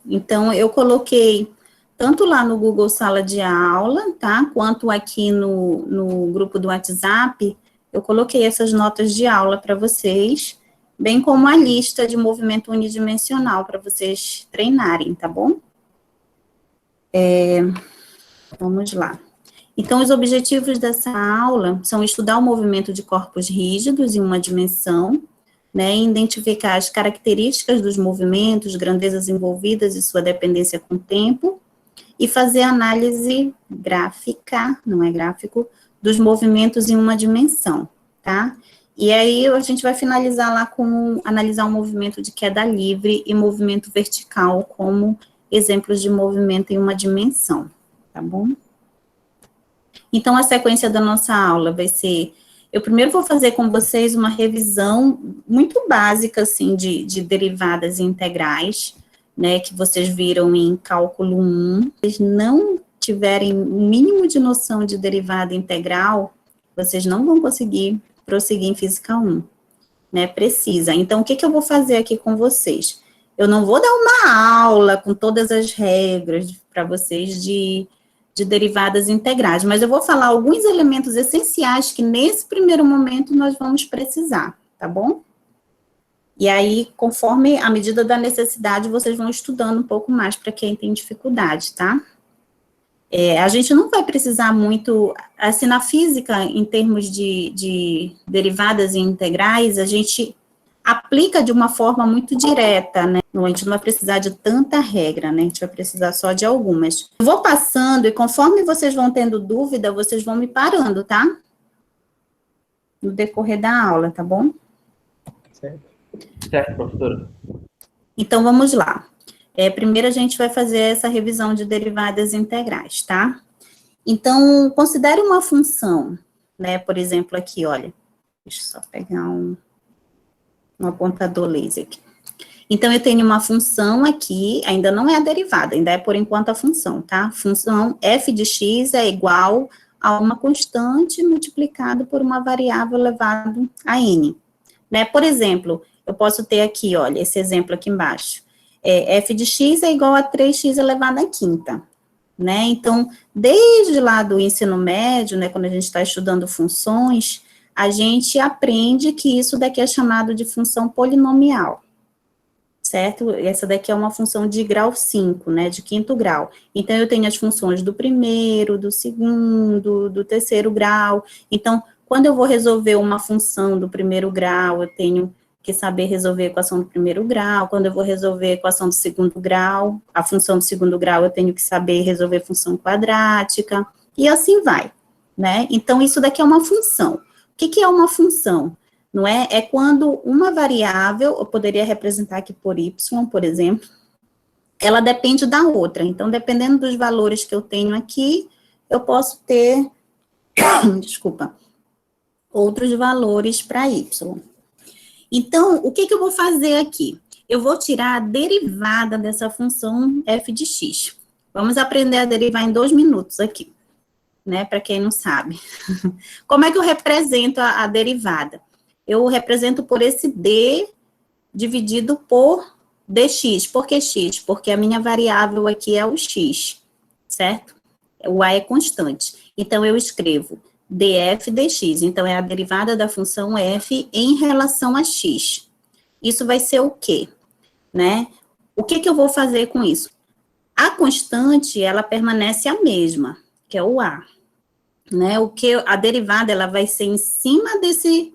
Então, eu coloquei tanto lá no Google Sala de Aula, tá? Quanto aqui no grupo do WhatsApp, eu coloquei essas notas de aula para vocês, bem como a lista de movimento unidimensional para vocês treinarem, tá bom? Vamos lá. Então, os objetivos dessa aula são estudar o movimento de corpos rígidos em uma dimensão, né, identificar as características dos movimentos, grandezas envolvidas e sua dependência com o tempo, e fazer análise gráfica, não é gráfico, dos movimentos em uma dimensão, tá? E aí a gente vai finalizar lá com analisar o movimento de queda livre e movimento vertical como exemplos de movimento em uma dimensão, tá bom? Então, a sequência da nossa aula vai ser, eu primeiro vou fazer com vocês uma revisão muito básica, assim, de derivadas integrais, né, que vocês viram em cálculo 1. Se vocês não tiverem o mínimo de noção de derivada integral, vocês não vão conseguir prosseguir em física 1, né, precisa. Então, o que eu vou fazer aqui com vocês? Eu não vou dar uma aula com todas as regras para vocês de derivadas integrais, mas eu vou falar alguns elementos essenciais que nesse primeiro momento nós vamos precisar, tá bom? E aí, conforme a medida da necessidade, vocês vão estudando um pouco mais para quem tem dificuldade, tá? A gente não vai precisar muito, assim, na física, em termos de derivadas integrais, a gente aplica de uma forma muito direta, né? A gente não vai precisar de tanta regra, né? A gente vai precisar só de algumas. Eu vou passando e conforme vocês vão tendo dúvida, vocês vão me parando, tá? No decorrer da aula, tá bom? Certo. Certo, professora. Então, vamos lá. Primeiro a gente vai fazer essa revisão de derivadas integrais, tá? Então, considere uma função, né? Por exemplo, aqui, olha. Deixa eu só pegar um apontador laser aqui. Então, eu tenho uma função aqui, ainda não é a derivada, ainda é por enquanto a função, tá? Função f de x é igual a uma constante multiplicado por uma variável elevado a n. Né? Por exemplo, eu posso ter aqui, olha, esse exemplo aqui embaixo. F de x é igual a 3x elevado à quinta. Né? Então, desde lá do ensino médio, né, quando a gente está estudando funções, a gente aprende que isso daqui é chamado de função polinomial. Certo? Essa daqui é uma função de grau 5, né, de quinto grau. Então, eu tenho as funções do primeiro, do segundo, do terceiro grau. Então, quando eu vou resolver uma função do primeiro grau, eu tenho que saber resolver a equação do primeiro grau. Quando eu vou resolver a equação do segundo grau, a função do segundo grau, eu tenho que saber resolver função quadrática, e assim vai, né? Então, isso daqui é uma função. O que é uma função? Não é? É quando uma variável, eu poderia representar aqui por y, por exemplo, ela depende da outra. Então, dependendo dos valores que eu tenho aqui, eu posso ter, desculpa, outros valores para y. Então, o que eu vou fazer aqui? Eu vou tirar a derivada dessa função f de x. Vamos aprender a derivar em 2 minutos aqui, né, para quem não sabe. Como é que eu represento a derivada? Eu represento por esse d dividido por dx. Por que x? Porque a minha variável aqui é o x, certo? O a é constante. Então, eu escrevo df dx. Então, é a derivada da função f em relação a x. Isso vai ser o quê? Né? O que eu vou fazer com isso? A constante, ela permanece a mesma, que é o a. Né? A derivada, ela vai ser em cima desse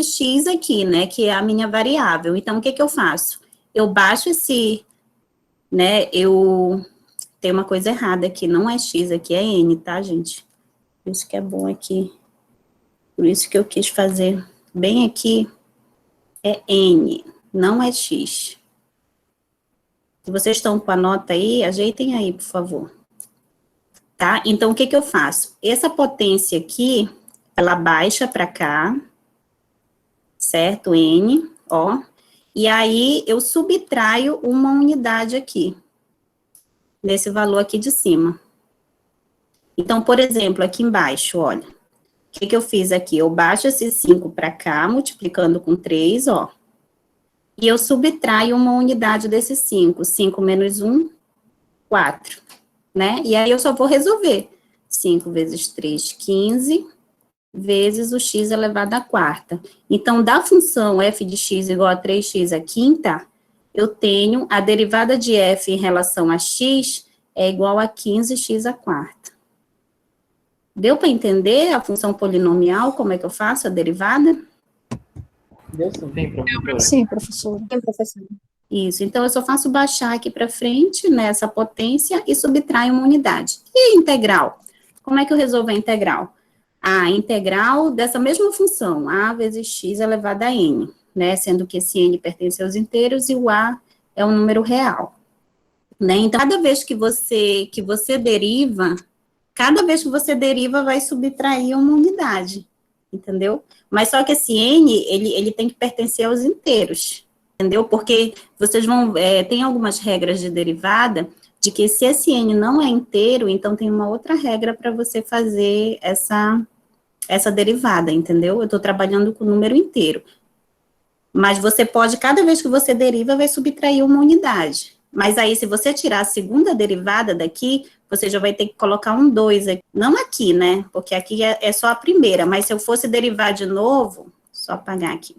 x aqui, né, que é a minha variável. Então, o que eu faço? Eu baixo esse, né, tem uma coisa errada aqui, não é x, aqui é n, tá, gente? Por isso que é bom aqui, por isso que eu quis fazer bem aqui, é n, não é x. Se vocês estão com a nota aí, ajeitem aí, por favor. Tá? Então, o que eu faço? Essa potência aqui, ela baixa para cá, certo? N, ó. E aí, eu subtraio uma unidade aqui, nesse valor aqui de cima. Então, por exemplo, aqui embaixo, olha. O que eu fiz aqui? Eu baixo esse 5 para cá, multiplicando com 3, ó. e eu subtraio uma unidade desse 5. 5 menos 1, 4, né? E aí eu só vou resolver. 5 vezes 3, 15, vezes o x elevado à quarta. Então, da função f de x igual a 3x à quinta, eu tenho a derivada de f em relação a x é igual a 15x à quarta. Deu para entender a função polinomial, como é que eu faço a derivada? Deu sim, professora. Sim, professora. Sim, professora. Isso, então eu só faço baixar aqui para frente, nessa potência, e subtraio uma unidade. E a integral? Como é que eu resolvo a integral? A integral dessa mesma função, a vezes x elevado a n, né, sendo que esse n pertence aos inteiros e o a é um número real, né, então cada vez que você deriva, vai subtrair uma unidade, entendeu? Mas só que esse n, ele tem que pertencer aos inteiros, entendeu? Porque vocês vão, tem algumas regras de derivada, de que se esse n não é inteiro, então tem uma outra regra para você fazer essa derivada, entendeu? Eu estou trabalhando com o número inteiro. Mas você pode, cada vez que você deriva, vai subtrair uma unidade. Mas aí, se você tirar a segunda derivada daqui, você já vai ter que colocar um 2 aqui. Não aqui, né? Porque aqui é só a primeira. Mas se eu fosse derivar de novo, só apagar aqui.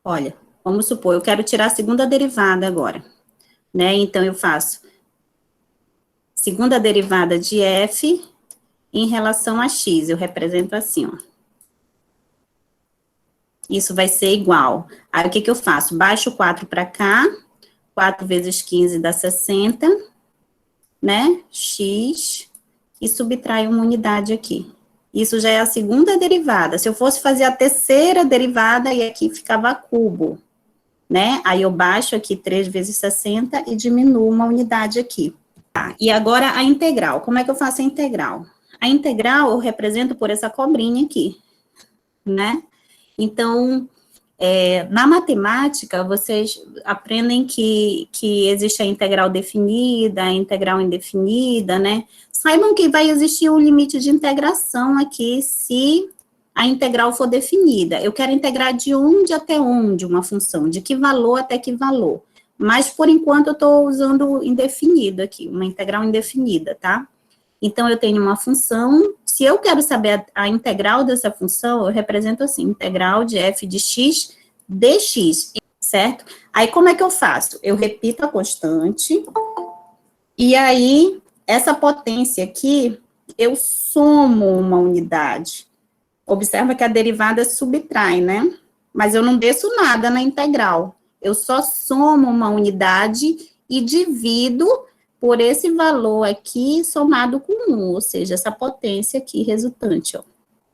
Olha, vamos supor, eu quero tirar a segunda derivada agora, né? Então, eu faço segunda derivada de f em relação a x, eu represento assim, ó. Isso vai ser igual. Aí, o que eu faço? Baixo 4 para cá, 4 vezes 15 dá 60, né? X, e subtraio uma unidade aqui. Isso já é a segunda derivada. Se eu fosse fazer a terceira derivada, e aqui ficava cubo, né? Aí, eu baixo aqui 3 vezes 60 e diminuo uma unidade aqui. Tá, e agora a integral. Como é que eu faço a integral? A integral eu represento por essa cobrinha aqui, né? Então, na matemática, vocês aprendem que existe a integral definida, a integral indefinida, né? Saibam que vai existir um limite de integração aqui, se a integral for definida. Eu quero integrar de onde até onde uma função, de que valor até que valor. Mas, por enquanto, eu estou usando indefinido aqui, uma integral indefinida, tá? Então, eu tenho uma função, se eu quero saber a integral dessa função, eu represento assim, integral de f de x dx, certo? Aí, como é que eu faço? Eu repito a constante, e aí, essa potência aqui, eu somo uma unidade. Observa que a derivada subtrai, né? Mas eu não desço nada na integral. Eu só somo uma unidade e divido por esse valor aqui somado com 1, ou seja, essa potência aqui resultante, ó.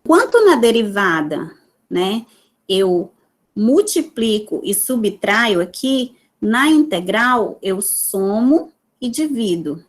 Enquanto na derivada, né, eu multiplico e subtraio aqui, na integral eu somo e divido.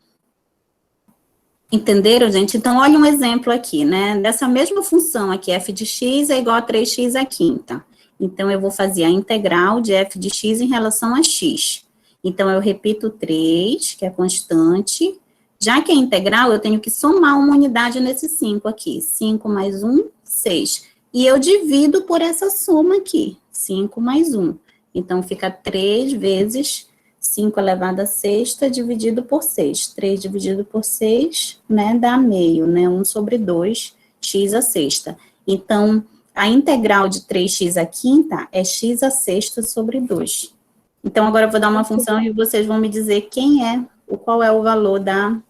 Entenderam, gente? Então, olha um exemplo aqui, né, dessa mesma função aqui, f de x é igual a 3x à quinta. Então, eu vou fazer a integral de f de x em relação a x. Então, eu repito 3, que é constante. Já que é integral, eu tenho que somar uma unidade nesse 5 aqui. 5 mais 1, 6. E eu divido por essa soma aqui. 5 mais 1. Então, fica 3 vezes 5 elevado a sexta dividido por 6. 3 dividido por 6, né, dá meio, né? 1 sobre 2, x à sexta. Então, a integral de 3x à quinta é x à sexta sobre 2. Então, agora eu vou dar uma função e vocês vão me dizer qual é o valor da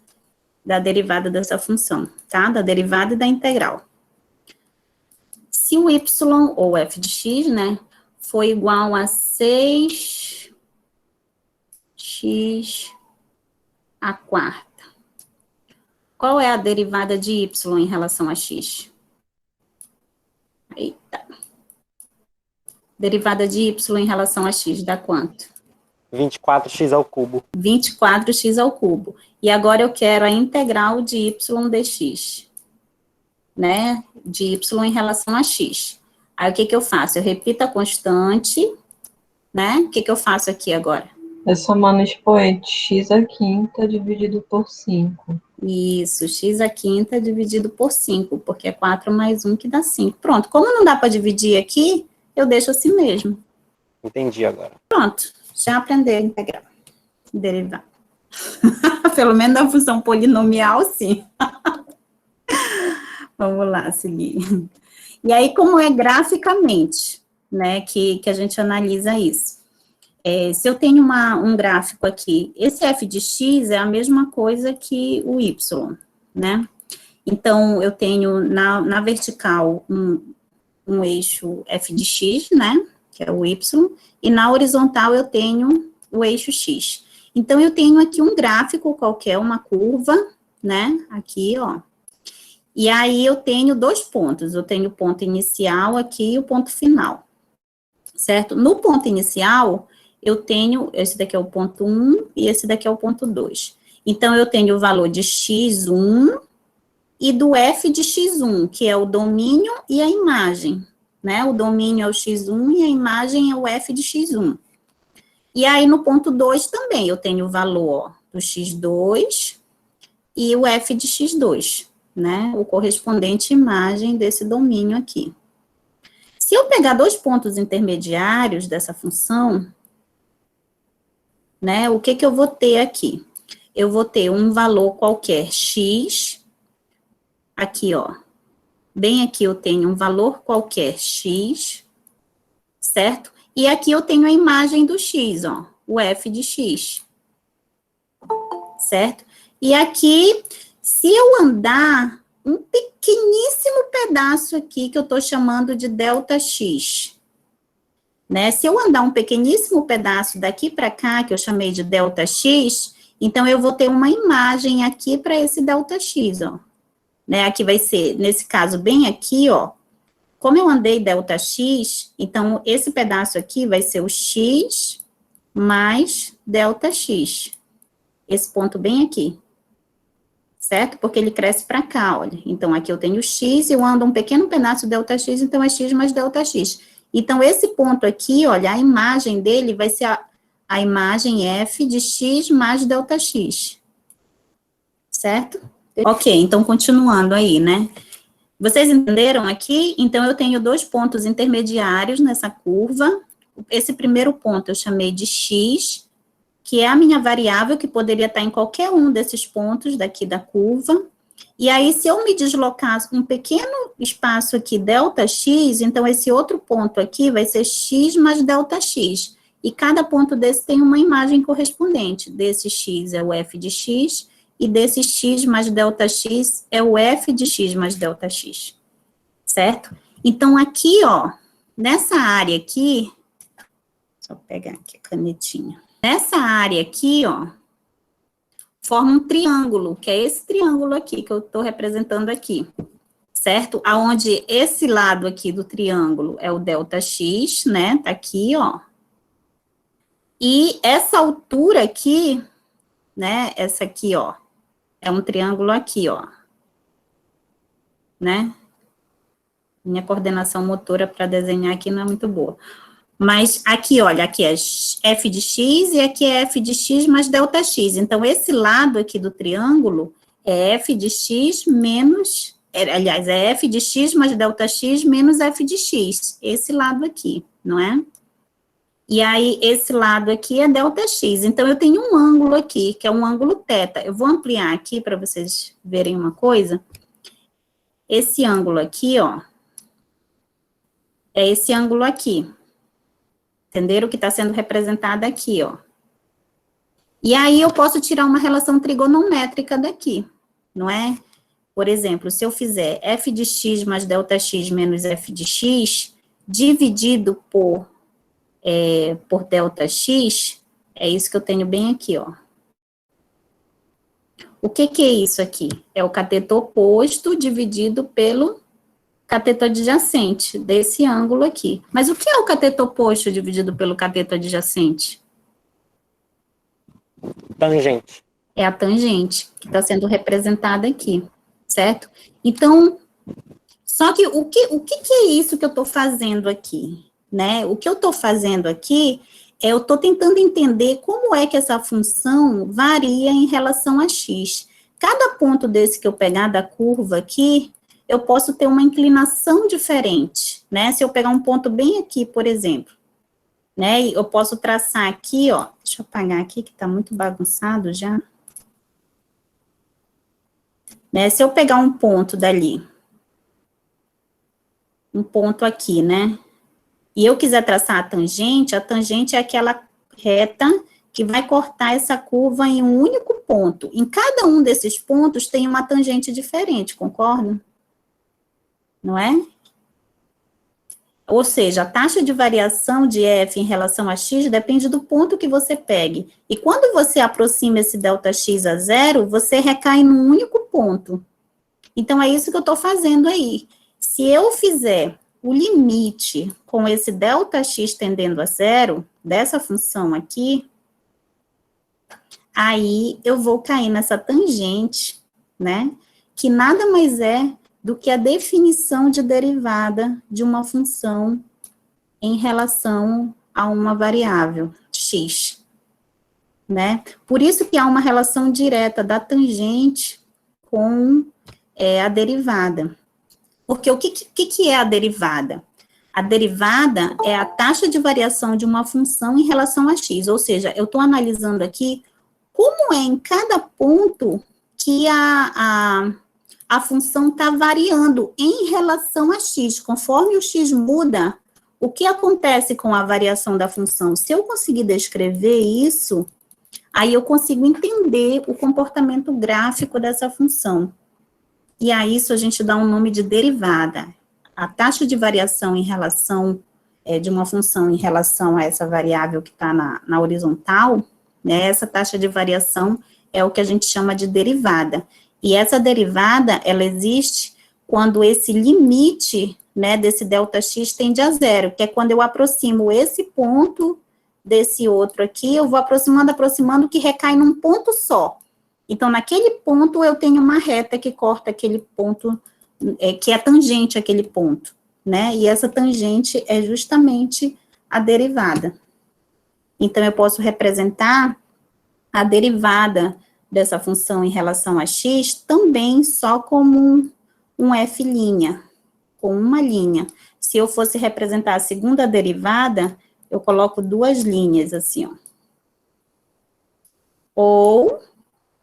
derivada dessa função, tá? Da derivada e da integral. Se o y, ou f de x, né, for igual a 6x à quarta, qual é a derivada de y em relação a x? Eita. Derivada de y em relação a x dá quanto? 24x ao cubo. 24x ao cubo. E agora eu quero a integral de y dx, né? De y em relação a x. Aí o que eu faço? Eu repito a constante, né? O que eu faço aqui agora? É somando expoente x à quinta dividido por 5. Isso, x à quinta dividido por 5, porque é 4 mais 1 que dá 5. Pronto, como não dá para dividir aqui, eu deixo assim mesmo. Entendi agora. Pronto, já aprendeu a integrar, derivar. Pelo menos a função polinomial, sim. Vamos lá, seguir. E aí, como é graficamente, né, que a gente analisa isso? Se eu tenho um gráfico aqui, esse f de x é a mesma coisa que o y, né? Então, eu tenho na vertical um eixo f de x, né, que é o y, e na horizontal eu tenho o eixo x. Então, eu tenho aqui um gráfico qualquer, uma curva, né, aqui, ó. E aí, eu tenho 2 pontos, eu tenho o ponto inicial aqui e o ponto final, certo? No ponto inicial, eu tenho, esse daqui é o ponto 1 e esse daqui é o ponto 2. Então, eu tenho o valor de x1 e do f de x1, que é o domínio e a imagem, né? O domínio é o x1 e a imagem é o f de x1. E aí, no ponto 2 também, eu tenho o valor, ó, do x2 e o f de x2, né? O correspondente imagem desse domínio aqui. Se eu pegar 2 pontos intermediários dessa função, né, o que eu vou ter aqui? Eu vou ter um valor qualquer x, aqui, ó, bem aqui eu tenho um valor qualquer x, certo? E aqui eu tenho a imagem do x, ó, o f de x, certo? E aqui, se eu andar um pequeníssimo pedaço aqui, que eu estou chamando de delta x, né? Se eu andar um pequeníssimo pedaço daqui para cá, que eu chamei de delta x, então eu vou ter uma imagem aqui para esse delta x, ó. Né? Aqui vai ser, nesse caso, bem aqui, ó. Como eu andei delta x, então esse pedaço aqui vai ser o x mais delta x. Esse ponto bem aqui. Certo? Porque ele cresce para cá, olha. Então, aqui eu tenho x, eu ando um pequeno pedaço delta x, então é x mais delta x. Então, esse ponto aqui, olha, a imagem dele vai ser a imagem f de x mais delta x. Certo? Ok, então, continuando aí, né? Vocês entenderam aqui? Então, eu tenho 2 pontos intermediários nessa curva. Esse primeiro ponto eu chamei de x, que é a minha variável, que poderia estar em qualquer um desses pontos daqui da curva. E aí, se eu me deslocar um pequeno espaço aqui, delta x, então esse outro ponto aqui vai ser x mais delta x. E cada ponto desse tem uma imagem correspondente. Desse x é o f de x, e desse x mais delta x é o f de x mais delta x. Certo? Então, aqui, ó, nessa área aqui, só pegar aqui a canetinha. Nessa área aqui, ó, forma um triângulo, que é esse triângulo aqui, que eu estou representando aqui, certo? Aonde esse lado aqui do triângulo é o delta x, né? Tá aqui, ó. E essa altura aqui, né? Essa aqui, ó, é um triângulo aqui, ó. Né? Minha coordenação motora para desenhar aqui não é muito boa. Mas aqui, olha, aqui é f de x e aqui é f de x mais delta x. Então, esse lado aqui do triângulo é f de x menos... aliás, é f de x mais delta x menos f de x. Esse lado aqui, não é? E aí, esse lado aqui é delta x. Então, eu tenho um ângulo aqui, que é um ângulo θ. Eu vou ampliar aqui para vocês verem uma coisa. Esse ângulo aqui, ó, é esse ângulo aqui. Entenderam? O que está sendo representado aqui, ó. E aí, eu posso tirar uma relação trigonométrica daqui, não é? Por exemplo, se eu fizer f de x mais delta x menos f de x, dividido por delta x, é isso que eu tenho bem aqui, ó. O que é isso aqui? É o cateto oposto dividido pelo cateto adjacente desse ângulo aqui. Mas o que é o cateto oposto dividido pelo cateto adjacente? Tangente. É a tangente, que está sendo representada aqui, certo? Então, só que o que é isso que eu estou fazendo aqui, né? O que eu estou fazendo aqui eu estou tentando entender como é que essa função varia em relação a x. Cada ponto desse que eu pegar da curva aqui, eu posso ter uma inclinação diferente, né? Se eu pegar um ponto bem aqui, por exemplo, né? Eu posso traçar aqui, ó, deixa eu apagar aqui, que tá muito bagunçado já. Né? Se eu pegar um ponto dali, um ponto aqui, né? E eu quiser traçar a tangente é aquela reta que vai cortar essa curva em um único ponto. Em cada um desses pontos tem uma tangente diferente, concorda? Não é? Ou seja, a taxa de variação de f em relação a x depende do ponto que você pegue. E quando você aproxima esse ΔX a zero, você recai num único ponto. Então, é isso que eu estou fazendo aí. Se eu fizer o limite com esse ΔX tendendo a zero, dessa função aqui, aí eu vou cair nessa tangente, né? Que nada mais é do que a definição de derivada de uma função em relação a uma variável, x, né? Por isso que há uma relação direta da tangente com a derivada. Porque o que é a derivada? A derivada é a taxa de variação de uma função em relação a x, ou seja, eu estou analisando aqui como é em cada ponto que a função está variando em relação a x. Conforme o x muda, o que acontece com a variação da função? Se eu conseguir descrever isso, aí eu consigo entender o comportamento gráfico dessa função. E a isso a gente dá um nome de derivada. A taxa de variação em relação, de uma função em relação a essa variável que está na horizontal, né, essa taxa de variação é o que a gente chama de derivada. E essa derivada, ela existe quando esse limite, né, desse ΔX tende a zero, que é quando eu aproximo esse ponto desse outro aqui, eu vou aproximando, que recai num ponto só. Então, naquele ponto, eu tenho uma reta que corta aquele ponto, que é tangente àquele ponto, né? E essa tangente é justamente a derivada. Então, eu posso representar a derivada dessa função em relação a x também só como um f', com uma linha. Se eu fosse representar a segunda derivada, eu coloco duas linhas, assim, ó. Ou,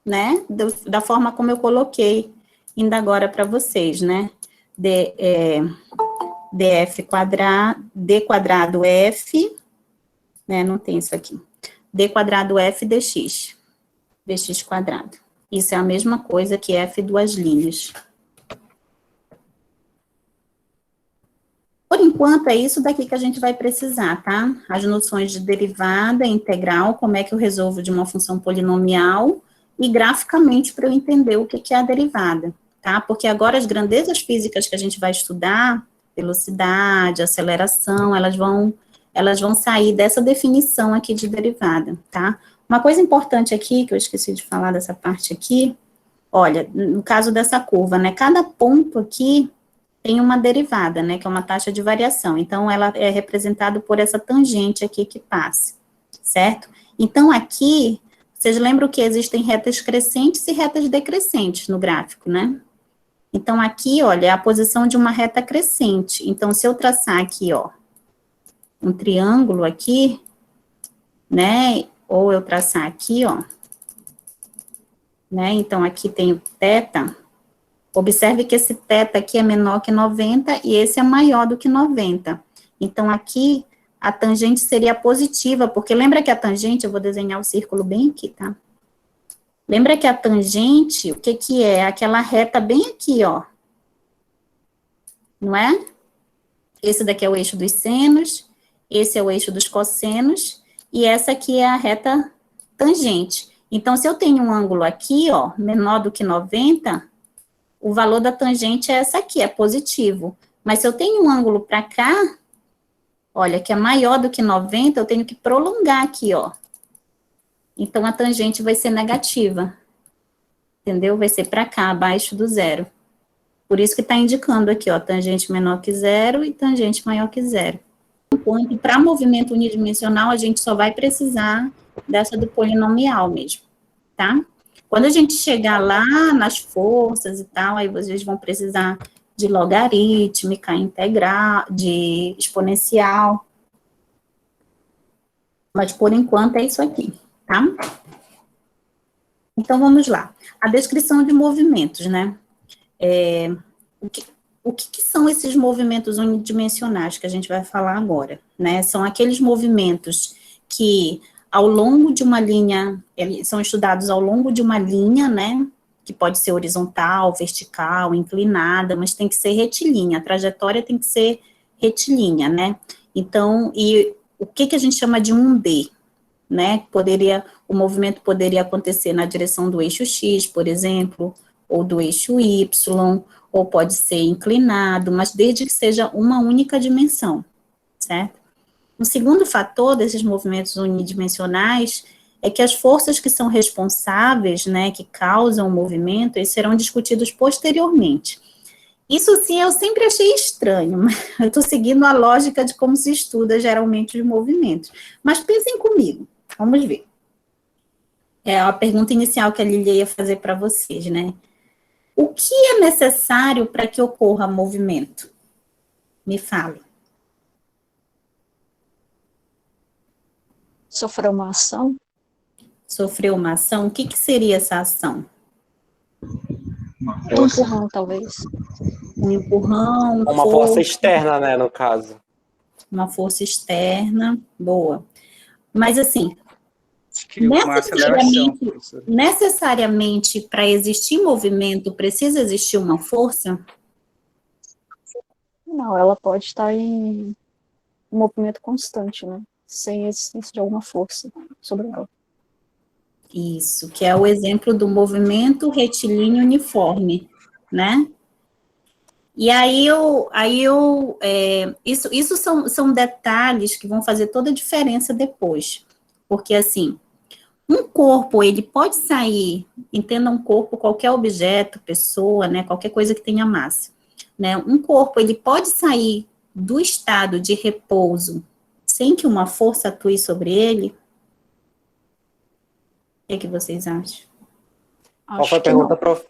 né, da forma como eu coloquei ainda agora para vocês, né, df quadrado, d quadrado f, né, não tem isso aqui, d quadrado f dx quadrado. Isso é a mesma coisa que f duas linhas. Por enquanto, é isso daqui que a gente vai precisar, tá? As noções de derivada, integral, como é que eu resolvo de uma função polinomial, e graficamente para eu entender o que é a derivada, tá? Porque agora as grandezas físicas que a gente vai estudar, velocidade, aceleração, elas vão sair dessa definição aqui de derivada, tá? Uma coisa importante aqui, que eu esqueci de falar dessa parte aqui, olha, no caso dessa curva, né, cada ponto aqui tem uma derivada, né, que é uma taxa de variação, então ela é representada por essa tangente aqui que passa, certo? Então aqui, vocês lembram que existem retas crescentes e retas decrescentes no gráfico, né? Então aqui, olha, é a posição de uma reta crescente, então se eu traçar aqui, ó, um triângulo aqui, né, ou eu traçar aqui, ó, né, então aqui tem o θ, observe que esse θ aqui é menor que 90 e esse é maior do que 90. Então, aqui, a tangente seria positiva, porque lembra que a tangente, eu vou desenhar o círculo bem aqui, tá? Lembra que a tangente, o que é? Aquela reta bem aqui, ó. Não é? Esse daqui é o eixo dos senos, esse é o eixo dos cossenos, e essa aqui é a reta tangente. Então, se eu tenho um ângulo aqui, ó, menor do que 90, o valor da tangente é essa aqui, é positivo. Mas se eu tenho um ângulo para cá, olha, que é maior do que 90, eu tenho que prolongar aqui, ó. Então, a tangente vai ser negativa. Entendeu? Vai ser para cá, abaixo do zero. Por isso que está indicando aqui, ó, tangente menor que zero e tangente maior que zero. Enquanto para movimento unidimensional, a gente só vai precisar dessa do polinomial mesmo, tá? Quando a gente chegar lá nas forças e tal, aí vocês vão precisar de logarítmica, integral, de exponencial. Mas, por enquanto, é isso aqui, tá? Então, vamos lá. A descrição de movimentos, né? O que são esses movimentos unidimensionais que a gente vai falar agora, né? São aqueles movimentos que, ao longo de uma linha, eles são estudados ao longo de uma linha, né? Que pode ser horizontal, vertical, inclinada, mas tem que ser retilínea, a trajetória tem que ser retilínea, né? Então, e o que a gente chama de 1D, né? O movimento poderia acontecer na direção do eixo X, por exemplo, ou do eixo Y, ou pode ser inclinado, mas desde que seja uma única dimensão, certo? O segundo fator desses movimentos unidimensionais é que as forças que são responsáveis, né, que causam o movimento, eles serão discutidos posteriormente. Isso, sim, eu sempre achei estranho, mas eu estou seguindo a lógica de como se estuda geralmente os movimentos. Mas pensem comigo, vamos ver. É a pergunta inicial que a Lilia ia fazer para vocês, né? O que é necessário para que ocorra movimento? Me fale. Sofreu uma ação? Sofreu uma ação? O que seria essa ação? Um empurrão, talvez. Um empurrão, Uma força externa, né, no caso. Uma força externa, boa. Mas, assim, uma aceleração. necessariamente para existir movimento, precisa existir uma força? Não, ela pode estar em um movimento constante, né? Sem a existência de alguma força sobre ela. Isso, que é o exemplo do movimento retilíneo uniforme, né? E isso são detalhes que vão fazer toda a diferença depois. Porque, assim, um corpo, ele pode sair, entenda um corpo, qualquer objeto, pessoa, né, qualquer coisa que tenha massa, né? Um corpo, ele pode sair do estado de repouso sem que uma força atue sobre ele? O que vocês acham? Qual foi a pergunta, prof?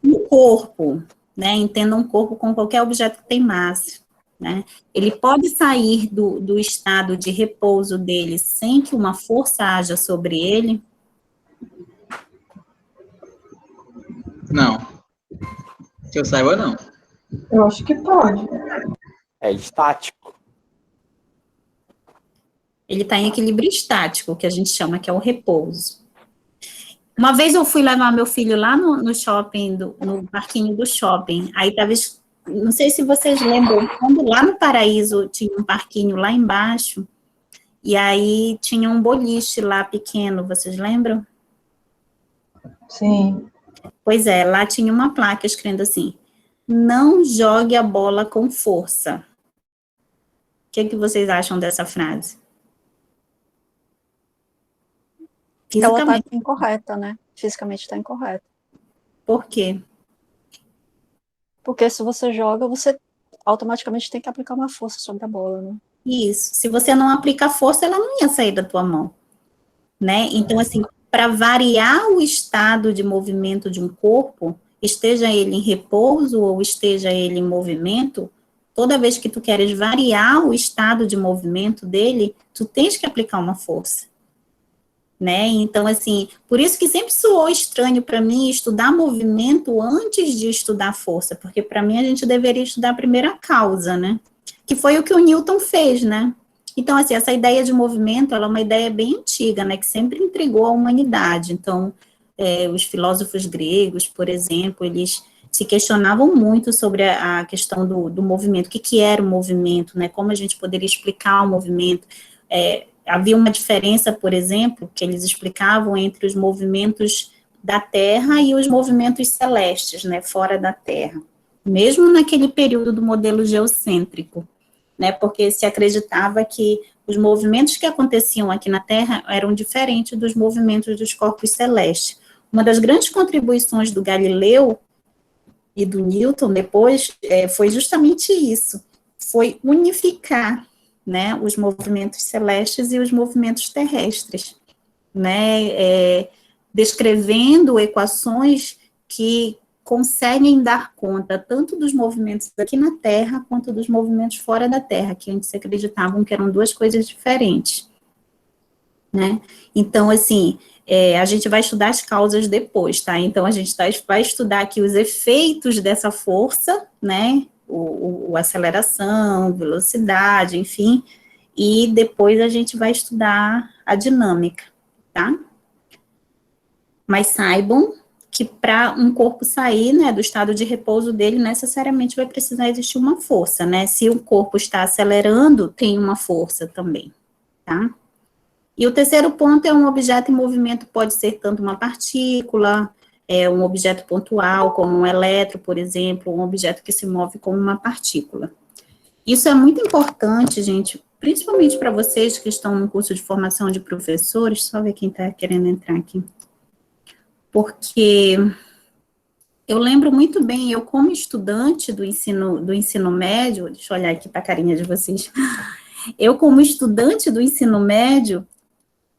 Um corpo, né, entenda um corpo com qualquer objeto que tem massa, né, ele pode sair do estado de repouso dele sem que uma força haja sobre ele? Não. Que eu saiba, não. Eu acho que pode. É estático. Ele está em equilíbrio estático, que a gente chama que é o repouso. Uma vez eu fui levar meu filho lá no shopping, no parquinho do shopping, aí talvez, não sei se vocês lembram, quando lá no Paraíso tinha um parquinho lá embaixo, e aí tinha um boliche lá pequeno, vocês lembram? Sim. Pois é, lá tinha uma placa escrito assim, não jogue a bola com força. O que vocês acham dessa frase? Ela está incorreta, né? Fisicamente está incorreta. Por quê? Porque se você joga, você automaticamente tem que aplicar uma força sobre a bola, né? Isso. Se você não aplicar força, ela não ia sair da tua mão, né? Então, assim, para variar o estado de movimento de um corpo, esteja ele em repouso ou esteja ele em movimento, toda vez que tu queres variar o estado de movimento dele, tu tens que aplicar uma força. Né? Então, assim, por isso que sempre soou estranho para mim estudar movimento antes de estudar força, porque para mim a gente deveria estudar primeiro a causa, né? Que foi o que o Newton fez, né? Então, assim, essa ideia de movimento, ela é uma ideia bem antiga, né? Que sempre intrigou a humanidade. Então, os filósofos gregos, por exemplo, eles se questionavam muito sobre a questão do movimento, o que era o movimento, né? Como a gente poderia explicar o movimento. Havia uma diferença, por exemplo, que eles explicavam entre os movimentos da Terra e os movimentos celestes, né, fora da Terra. Mesmo naquele período do modelo geocêntrico, né, porque se acreditava que os movimentos que aconteciam aqui na Terra eram diferentes dos movimentos dos corpos celestes. Uma das grandes contribuições do Galileu e do Newton depois foi justamente isso, foi unificar, né, os movimentos celestes e os movimentos terrestres, né, descrevendo equações que conseguem dar conta tanto dos movimentos aqui na Terra, quanto dos movimentos fora da Terra, que antes acreditavam que eram duas coisas diferentes, né? Então, assim, a gente vai estudar as causas depois, tá? Então, a gente vai estudar aqui os efeitos dessa força, né? O aceleração, velocidade, enfim, e depois a gente vai estudar a dinâmica, tá? Mas saibam que para um corpo sair, né, do estado de repouso dele, necessariamente vai precisar existir uma força, né? Se o corpo está acelerando, tem uma força também, tá? E o terceiro ponto é um objeto em movimento, pode ser tanto uma partícula, um objeto pontual, como um elétron, por exemplo, um objeto que se move como uma partícula. Isso é muito importante, gente, principalmente para vocês que estão no curso de formação de professores, só ver quem está querendo entrar aqui. Porque eu lembro muito bem, eu como estudante do ensino médio, deixa eu olhar aqui para a carinha de vocês, eu como estudante do ensino médio,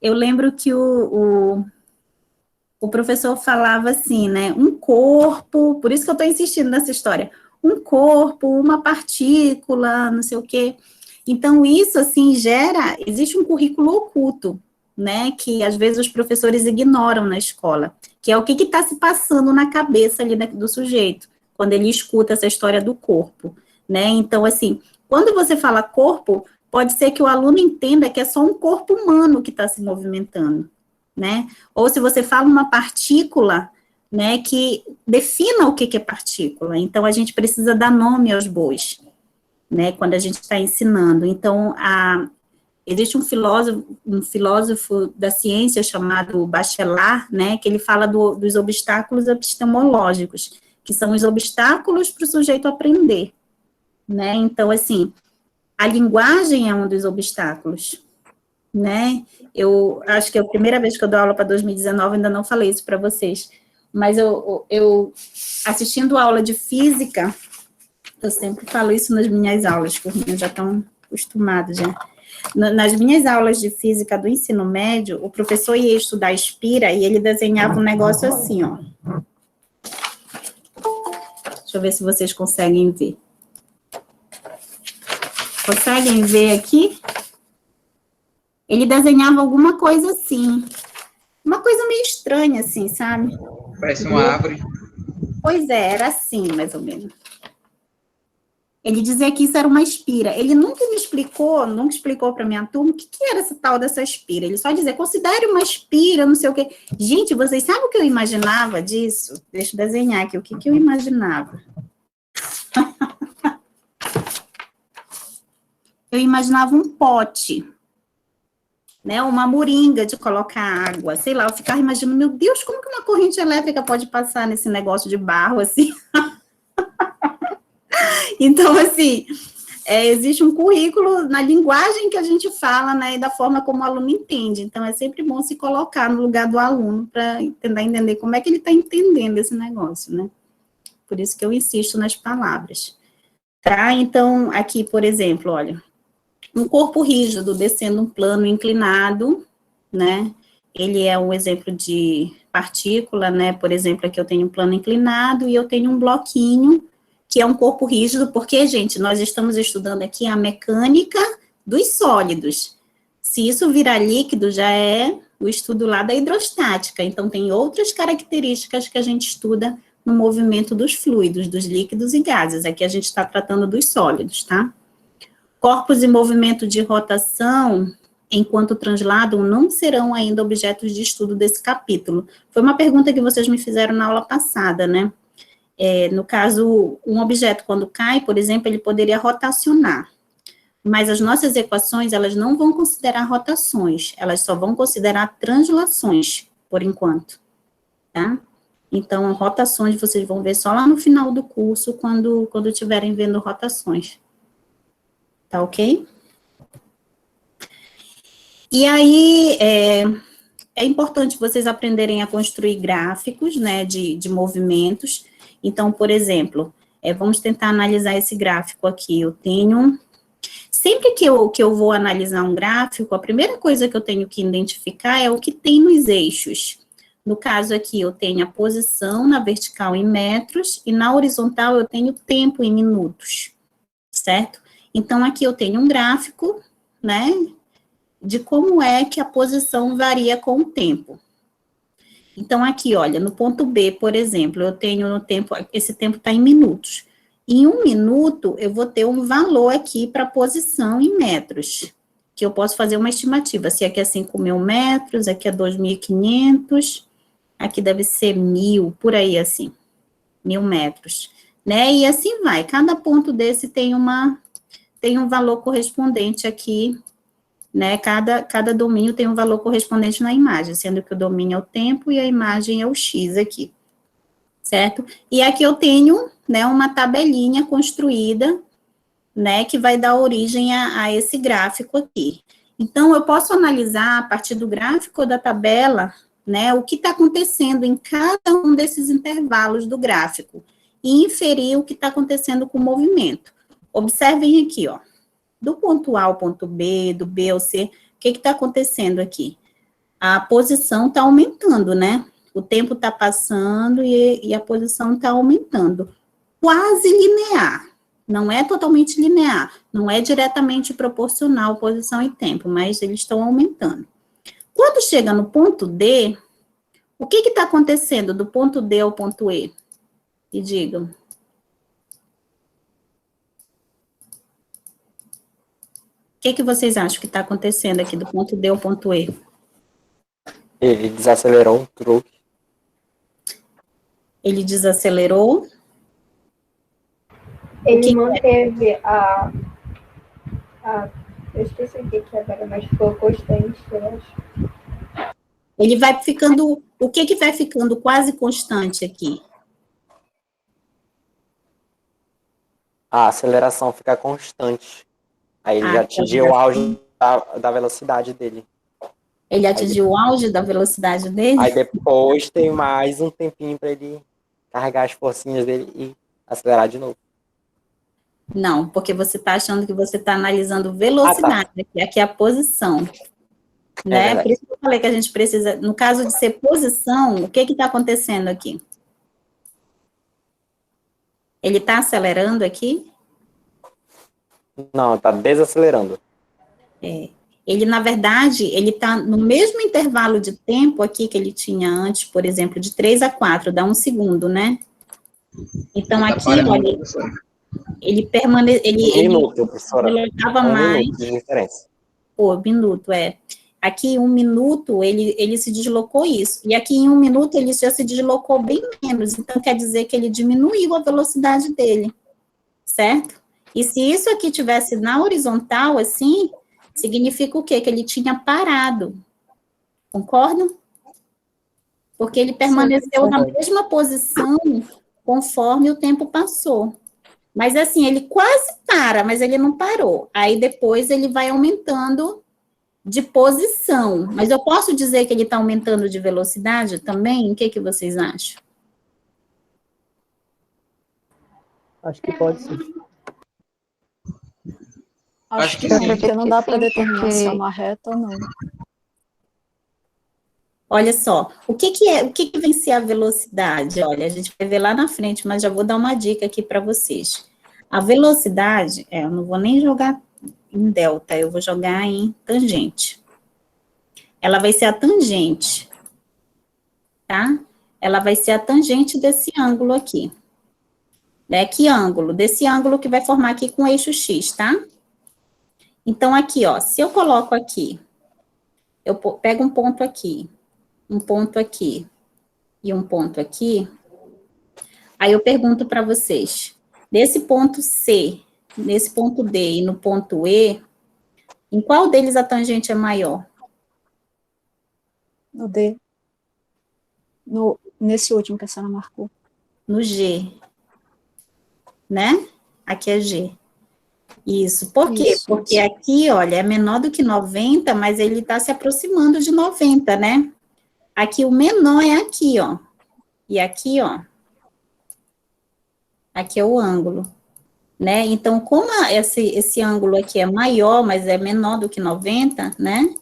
eu lembro que o professor falava assim, né, um corpo, por isso que eu estou insistindo nessa história, um corpo, uma partícula, não sei o quê. Então, isso, assim, existe um currículo oculto, né, que às vezes os professores ignoram na escola, que é o que está se passando na cabeça ali do sujeito, quando ele escuta essa história do corpo, né. Então, assim, quando você fala corpo, pode ser que o aluno entenda que é só um corpo humano que está se movimentando, né? Ou se você fala uma partícula, né, que defina o que é partícula. Então, a gente precisa dar nome aos bois, né, quando a gente está ensinando. Então, existe um filósofo da ciência chamado Bachelard, né, que ele fala dos obstáculos epistemológicos, que são os obstáculos para o sujeito aprender, né? Então, assim, a linguagem é um dos obstáculos, né? Eu acho que é a primeira vez que eu dou aula para 2019, ainda não falei isso para vocês, mas eu assistindo aula de física, eu sempre falo isso nas minhas aulas, que os meninos já estão acostumados, já. Nas minhas aulas de física do ensino médio, o professor ia estudar espira e ele desenhava um negócio assim, ó. Deixa eu ver se vocês conseguem ver. Conseguem ver aqui? Ele desenhava alguma coisa assim. Uma coisa meio estranha, assim, sabe? Parece uma árvore. Pois era assim, mais ou menos. Ele dizia que isso era uma espira. Ele nunca explicou para minha turma o que era essa tal dessa espira. Ele só dizia, considere uma espira, não sei o quê. Gente, vocês sabem o que eu imaginava disso? Deixa eu desenhar aqui o que eu imaginava. Eu imaginava um pote, né, uma moringa de colocar água, sei lá, eu ficava imaginando, meu Deus, como que uma corrente elétrica pode passar nesse negócio de barro, assim? Então, assim, existe um currículo na linguagem que a gente fala, né, e da forma como o aluno entende, então é sempre bom se colocar no lugar do aluno para tentar entender como é que ele está entendendo esse negócio, né? Por isso que eu insisto nas palavras, tá? Então, aqui, por exemplo, olha, um corpo rígido descendo um plano inclinado, né, ele é um exemplo de partícula, né, por exemplo, aqui eu tenho um plano inclinado e eu tenho um bloquinho, que é um corpo rígido, porque, gente, nós estamos estudando aqui a mecânica dos sólidos. Se isso virar líquido, já é o estudo lá da hidrostática, então tem outras características que a gente estuda no movimento dos fluidos, dos líquidos e gases, aqui a gente está tratando dos sólidos, tá? Corpos em movimento de rotação, enquanto transladam, não serão ainda objetos de estudo desse capítulo. Foi uma pergunta que vocês me fizeram na aula passada, né? No caso, um objeto, quando cai, por exemplo, ele poderia rotacionar. Mas as nossas equações, elas não vão considerar rotações, elas só vão considerar translações, por enquanto, tá? Então, rotações vocês vão ver só lá no final do curso, quando estiverem vendo rotações. Tá ok? E aí, é importante vocês aprenderem a construir gráficos, né, de movimentos. Então, por exemplo, vamos tentar analisar esse gráfico aqui. Eu tenho... Sempre que eu vou analisar um gráfico, a primeira coisa que eu tenho que identificar é o que tem nos eixos. No caso aqui, eu tenho a posição na vertical em metros, e na horizontal eu tenho tempo em minutos, certo? Então, aqui eu tenho um gráfico, né, de como é que a posição varia com o tempo. Então, aqui, olha, no ponto B, por exemplo, eu tenho no tempo, esse tempo está em minutos. Em 1 minuto, eu vou ter um valor aqui para posição em metros, que eu posso fazer uma estimativa, se aqui é 5.000 metros, aqui é 2.500, aqui deve ser 1.000, por aí assim, 1.000 metros, né? E assim vai, cada ponto desse tem um valor correspondente aqui, né? Cada domínio tem um valor correspondente na imagem, sendo que o domínio é o tempo e a imagem é o X aqui, certo? E aqui eu tenho, né, uma tabelinha construída, né, que vai dar origem a esse gráfico aqui. Então, eu posso analisar a partir do gráfico ou da tabela, né, o que está acontecendo em cada um desses intervalos do gráfico e inferir o que está acontecendo com o movimento. Observem aqui, ó, do ponto A ao ponto B, do B ao C, o que está acontecendo aqui? A posição está aumentando, né? O tempo está passando e a posição está aumentando. Quase linear, não é totalmente linear, não é diretamente proporcional posição e tempo, mas eles estão aumentando. Quando chega no ponto D, o que está acontecendo do ponto D ao ponto E? E digam. O que vocês acham que está acontecendo aqui do ponto D ao ponto E? Ele desacelerou um truque. Ele desacelerou. Ele manteve eu esqueci o que agora, mas ficou constante, eu acho. Ele vai ficando, o que vai ficando quase constante aqui? A aceleração fica constante. Aí ele já atingiu o auge da velocidade dele. Ele atingiu o auge da velocidade dele? Aí depois tem mais um tempinho para ele carregar as forcinhas dele e acelerar de novo. Não, porque você está achando que você está analisando velocidade, aqui é a posição. Né? Por isso que eu falei que a gente precisa, no caso de ser posição, o que está acontecendo aqui? Ele está acelerando aqui? Não, está desacelerando. Ele, na verdade, ele está no mesmo intervalo de tempo aqui que ele tinha antes, por exemplo, de 3 a 4, dá 1 segundo, né? Então, aqui, olha, ele permanece, minuto, professora. Ele estava mais... minuto de diferença. Pô, minuto, Aqui, 1 minuto, ele se deslocou isso. E aqui, em 1 minuto, ele já se deslocou bem menos. Então, quer dizer que ele diminuiu a velocidade dele, certo? E se isso aqui tivesse na horizontal, assim, significa o quê? Que ele tinha parado. Concordam? Porque ele permaneceu na mesma posição conforme o tempo passou. Mas, assim, ele quase para, mas ele não parou. Aí, depois, ele vai aumentando de posição. Mas eu posso dizer que ele está aumentando de velocidade também? O que vocês acham? Acho que pode sim. Acho que sim, porque não dá para determinar se é uma reta ou não. Olha só, o que vem ser a velocidade? Olha, a gente vai ver lá na frente, mas já vou dar uma dica aqui para vocês. A velocidade, eu não vou nem jogar em delta, eu vou jogar em tangente. Ela vai ser a tangente, tá? Ela vai ser a tangente desse ângulo aqui. Né? Que ângulo? Desse ângulo que vai formar aqui com o eixo X, tá? Então, aqui, ó, se eu coloco aqui, eu pego um ponto aqui e um ponto aqui, aí eu pergunto para vocês, nesse ponto C, nesse ponto D e no ponto E, em qual deles a tangente é maior? No D. Nesse último que a senhora marcou. No G. Né? Aqui é G. Isso. Por quê? Isso, porque aqui, olha, é menor do que 90, mas ele está se aproximando de 90, né? Aqui o menor é aqui, ó. E aqui, ó. Aqui é o ângulo. Né? Então, como esse ângulo aqui é maior, mas é menor do que 90, né?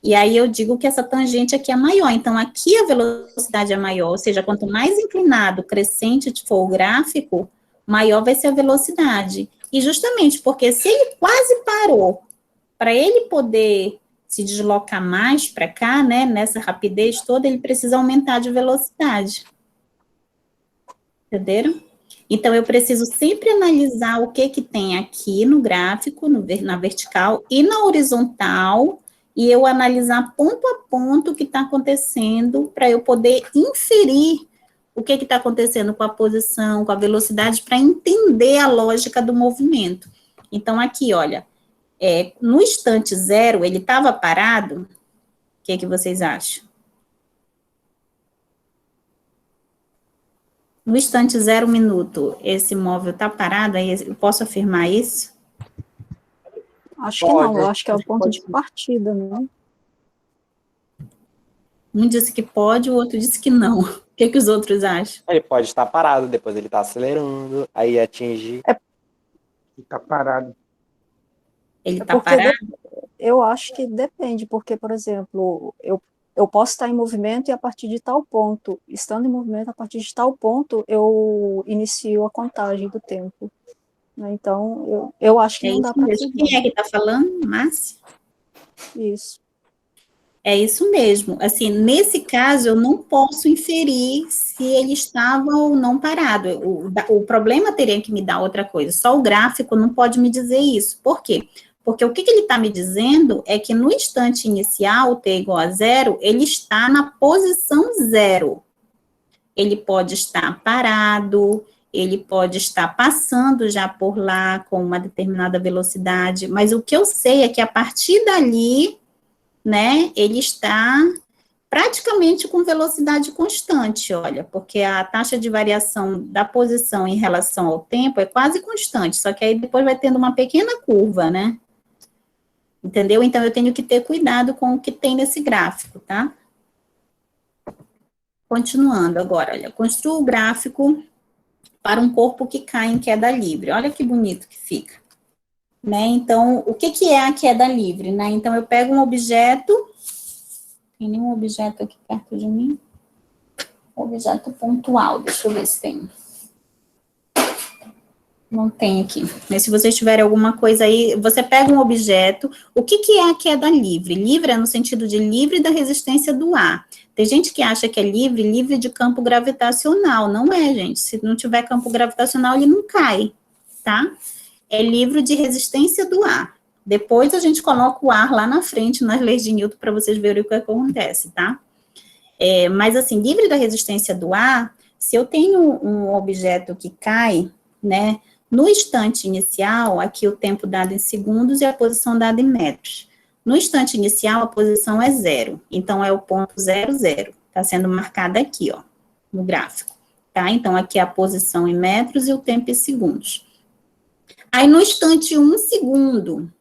E aí eu digo que essa tangente aqui é maior. Então, aqui a velocidade é maior, ou seja, quanto mais inclinado, crescente for o gráfico, maior vai ser a velocidade. E justamente porque se ele quase parou, para ele poder se deslocar mais para cá, né, nessa rapidez toda, ele precisa aumentar de velocidade. Entenderam? Então, eu preciso sempre analisar o que tem aqui no gráfico, na vertical e na horizontal, e eu analisar ponto a ponto o que está acontecendo, para eu poder inferir o que está acontecendo com a posição, com a velocidade, para entender a lógica do movimento. Então, aqui, olha, no instante zero, ele estava parado? O que vocês acham? No instante 0 minuto, esse móvel está parado? Aí eu posso afirmar isso? Acho que não, eu acho que é o ponto de partida, né? Um disse que pode, o outro disse que não. O que os outros acham? Ele pode estar parado, depois ele está acelerando, aí atinge. Tá parado. Ele está parado? Eu acho que depende, porque, por exemplo, eu posso estar em movimento e a partir de tal ponto, estando em movimento, a partir de tal ponto, eu inicio a contagem do tempo. Então, eu acho que não dá para mesmo. Quem é que está falando, Márcia? Isso. É isso mesmo. Assim, nesse caso, eu não posso inferir se ele estava ou não parado. O problema teria que me dar outra coisa. Só o gráfico não pode me dizer isso. Por quê? Porque o que ele está me dizendo é que no instante inicial, t igual a 0, ele está na posição 0. Ele pode estar parado, ele pode estar passando já por lá com uma determinada velocidade, mas o que eu sei é que a partir dali, né, ele está praticamente com velocidade constante, olha, porque a taxa de variação da posição em relação ao tempo é quase constante, só que aí depois vai tendo uma pequena curva, né? Entendeu? Então, eu tenho que ter cuidado com o que tem nesse gráfico, tá? Continuando agora, olha, construa o gráfico para um corpo que cai em queda livre. Olha que bonito que fica. Né? Então, o que é a queda livre? Né? Então, eu pego um objeto, tem nenhum objeto aqui perto de mim? Objeto pontual, deixa eu ver se tem. Não tem aqui. Mas se vocês tiverem alguma coisa aí, você pega um objeto. O que é a queda livre? Livre é no sentido de livre da resistência do ar. Tem gente que acha que é livre de campo gravitacional. Não é, gente. Se não tiver campo gravitacional, ele não cai, tá? É livre de resistência do ar. Depois a gente coloca o ar lá na frente, nas leis de Newton, para vocês verem o que acontece, tá? Mas assim, livre da resistência do ar, se eu tenho um objeto que cai, né? No instante inicial, aqui o tempo dado em segundos e a posição dada em metros. No instante inicial, a posição é 0. Então, é o ponto 0, 0. Está sendo marcada aqui, ó, no gráfico. Tá? Então, aqui é a posição em metros e o tempo em segundos. Aí, no instante 1 segundo,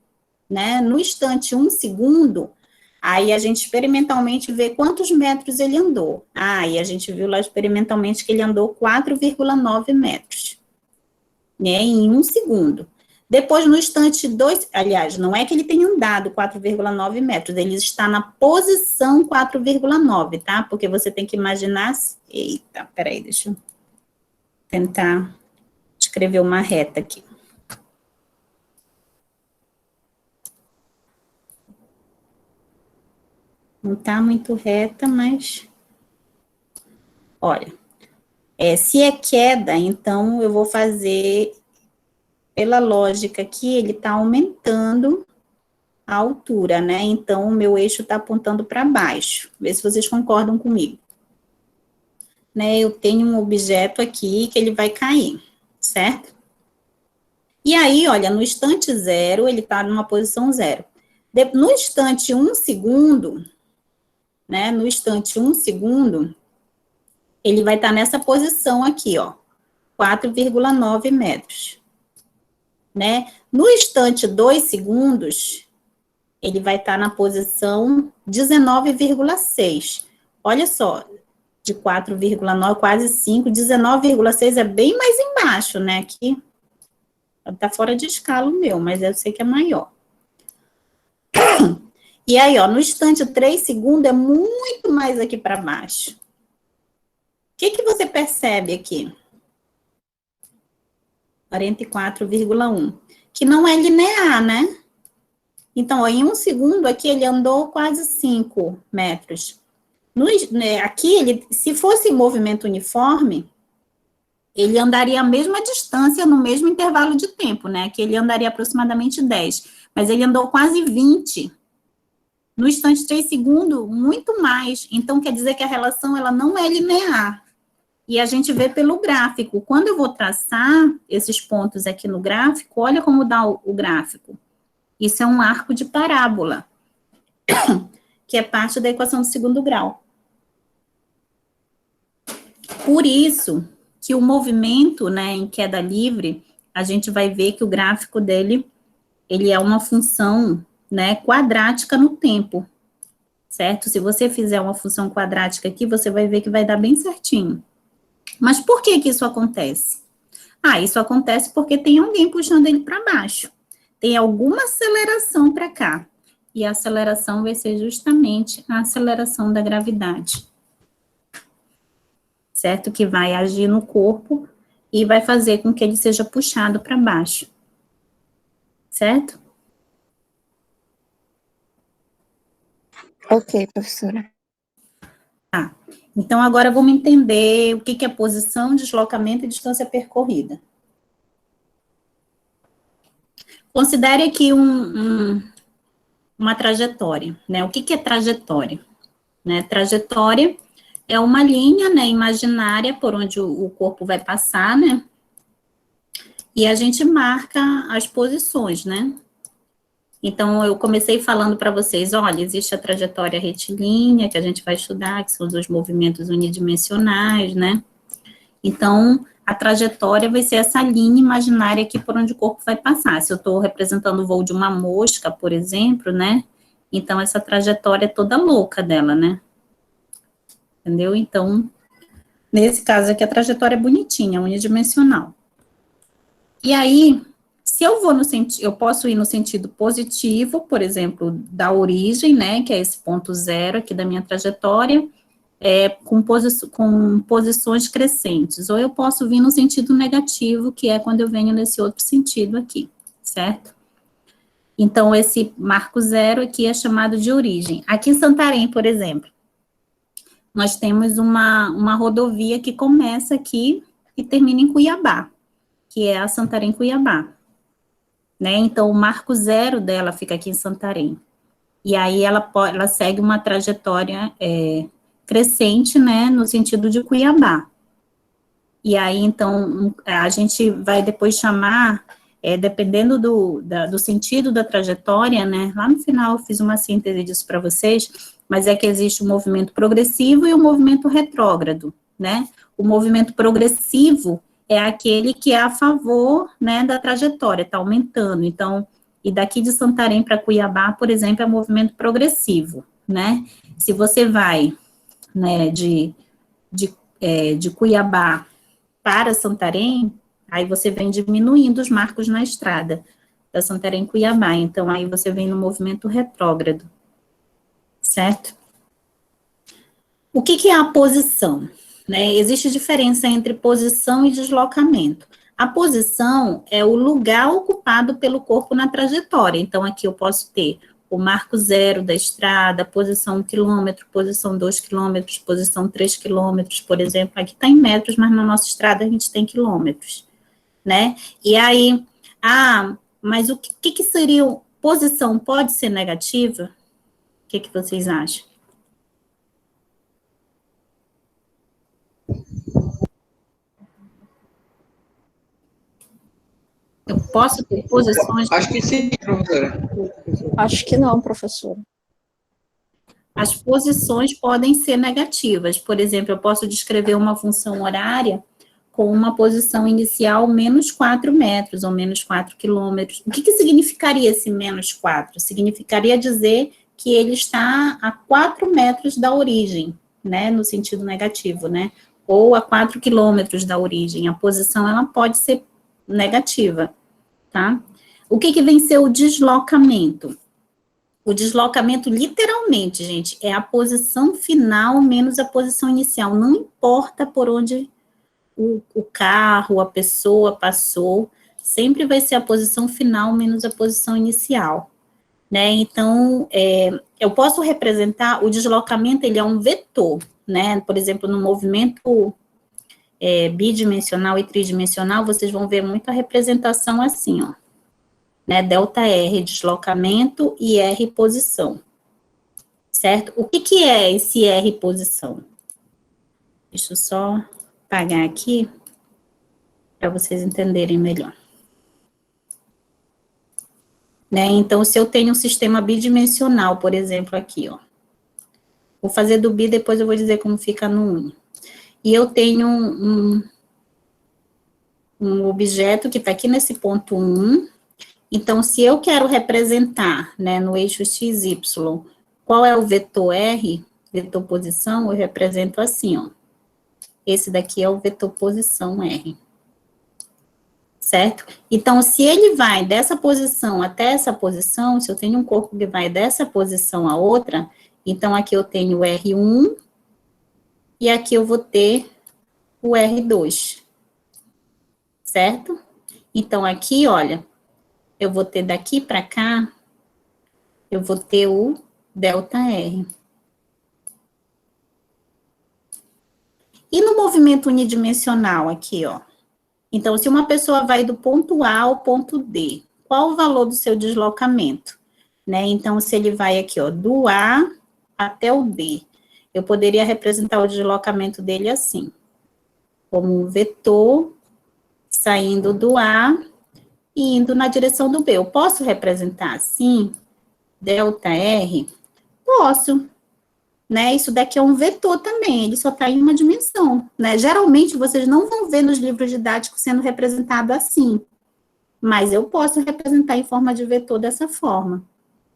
né? No instante 1 segundo, aí a gente experimentalmente vê quantos metros ele andou. E a gente viu lá experimentalmente que ele andou 4,9 metros. Né, em 1 segundo. Depois, no instante 2, aliás, não é que ele tenha andado 4,9 metros, ele está na posição 4,9, tá? Porque você tem que imaginar... Eita, peraí, deixa eu tentar escrever uma reta aqui. Não está muito reta, mas... Olha... se é queda, então eu vou fazer, pela lógica aqui, ele está aumentando a altura, né? Então, o meu eixo está apontando para baixo. Vê se vocês concordam comigo. Né? Eu tenho um objeto aqui que ele vai cair, certo? E aí, olha, no instante 0, ele está numa posição 0. No instante 1 segundo, né? No instante 1 segundo... ele vai estar nessa posição aqui, ó, 4,9 metros, né? No instante 2 segundos, ele vai estar na posição 19,6. Olha só, de 4,9, quase 5, 19,6 é bem mais embaixo, né? Aqui, tá fora de escala o meu, mas eu sei que é maior. E aí, ó, no instante 3 segundos é muito mais aqui para baixo. O que você percebe aqui? 44,1. Que não é linear, né? Então, ó, em 1 segundo aqui ele andou quase 5 metros. Aqui, se fosse movimento uniforme, ele andaria a mesma distância no mesmo intervalo de tempo, né? Aqui ele andaria aproximadamente 10, mas ele andou quase 20. No instante 3 segundos, muito mais. Então, quer dizer que a relação ela não é linear. E a gente vê pelo gráfico. Quando eu vou traçar esses pontos aqui no gráfico, olha como dá o gráfico. Isso é um arco de parábola, que é parte da equação do segundo grau. Por isso que o movimento, né, em queda livre, a gente vai ver que o gráfico dele, ele é uma função, né, quadrática no tempo, certo? Se você fizer uma função quadrática aqui, você vai ver que vai dar bem certinho. Mas por que isso acontece? Isso acontece porque tem alguém puxando ele para baixo. Tem alguma aceleração para cá. E a aceleração vai ser justamente a aceleração da gravidade. Certo? Que vai agir no corpo e vai fazer com que ele seja puxado para baixo. Certo? Ok, professora. Tá. Então, agora vamos entender o que é posição, deslocamento e distância percorrida. Considere aqui uma trajetória, né? O que é trajetória? Né? Trajetória é uma linha, né, imaginária por onde o corpo vai passar, né? E a gente marca as posições, né? Então, eu comecei falando para vocês, olha, existe a trajetória retilínea, que a gente vai estudar, que são os movimentos unidimensionais, né? Então, a trajetória vai ser essa linha imaginária aqui por onde o corpo vai passar. Se eu estou representando o voo de uma mosca, por exemplo, né? Então, essa trajetória é toda louca dela, né? Entendeu? Então, nesse caso aqui, a trajetória é bonitinha, unidimensional. E aí, se eu vou no sentido, eu posso ir no sentido positivo, por exemplo, da origem, né? Que é esse ponto zero aqui da minha trajetória, com posições crescentes, ou eu posso vir no sentido negativo, que é quando eu venho nesse outro sentido aqui, certo? Então, esse marco zero aqui é chamado de origem. Aqui em Santarém, por exemplo, nós temos uma rodovia que começa aqui e termina em Cuiabá, que é a Santarém-Cuiabá, né? Então, o marco zero dela fica aqui em Santarém. E aí, ela segue uma trajetória crescente, né, no sentido de Cuiabá. E aí, então, a gente vai depois chamar, dependendo do sentido da trajetória, né, lá no final eu fiz uma síntese disso para vocês, mas é que existe o movimento progressivo e o movimento retrógrado, né? O movimento progressivo é aquele que é a favor, né, da trajetória, está aumentando. Então, e daqui de Santarém para Cuiabá, por exemplo, é movimento progressivo, né? Se você vai, né, de Cuiabá para Santarém, aí você vem diminuindo os marcos na estrada da Santarém-Cuiabá, então aí você vem no movimento retrógrado, certo? O que é a posição? Né? Existe diferença entre posição e deslocamento. A posição é o lugar ocupado pelo corpo na trajetória, então aqui eu posso ter o marco zero da estrada, posição 1 quilômetro, posição 2 quilômetros, posição 3 quilômetros, por exemplo, aqui está em metros, mas na nossa estrada a gente tem quilômetros, né? E aí, mas o que seria, posição pode ser negativa? O que vocês acham? Eu posso ter posições... Acho que sim, professora. Acho que não, professora. As posições podem ser negativas. Por exemplo, eu posso descrever uma função horária com uma posição inicial menos 4 metros ou menos 4 quilômetros. O que significaria esse menos 4? Significaria dizer que ele está a 4 metros da origem, né, no sentido negativo, né, ou a 4 quilômetros da origem. A posição, ela pode ser negativa, tá? O que vem ser o deslocamento? O deslocamento, literalmente, gente, é a posição final menos a posição inicial. Não importa por onde o carro, a pessoa passou, sempre vai ser a posição final menos a posição inicial, né? Então, eu posso representar, o deslocamento, ele é um vetor, né? Por exemplo, no movimento bidimensional e tridimensional, vocês vão ver muita representação assim, ó, né? Delta R, deslocamento, e R, posição, certo? O que é esse R, posição? Deixa eu só apagar aqui, para vocês entenderem melhor. Né? Então, se eu tenho um sistema bidimensional, por exemplo, aqui, ó. Vou fazer do bi, depois eu vou dizer como fica no uni. E eu tenho um objeto que está aqui nesse ponto 1. Então, se eu quero representar, né, no eixo x, y, qual é o vetor R, vetor posição, eu represento assim, ó. Esse daqui é o vetor posição R. Certo? Então, se ele vai dessa posição até essa posição, se eu tenho um corpo que vai dessa posição a outra, então aqui eu tenho o R1 e aqui eu vou ter o R2. Certo? Então, aqui, olha, eu vou ter daqui para cá, eu vou ter o delta R. E no movimento unidimensional aqui, ó. Então, se uma pessoa vai do ponto A ao ponto D, qual o valor do seu deslocamento? Né? Então, se ele vai aqui, ó, do A até o D, eu poderia representar o deslocamento dele assim, como um vetor saindo do A e indo na direção do B. Eu posso representar assim, delta R? Posso. Né, isso daqui é um vetor também, ele só está em uma dimensão, né? Geralmente, vocês não vão ver nos livros didáticos sendo representado assim, mas eu posso representar em forma de vetor dessa forma,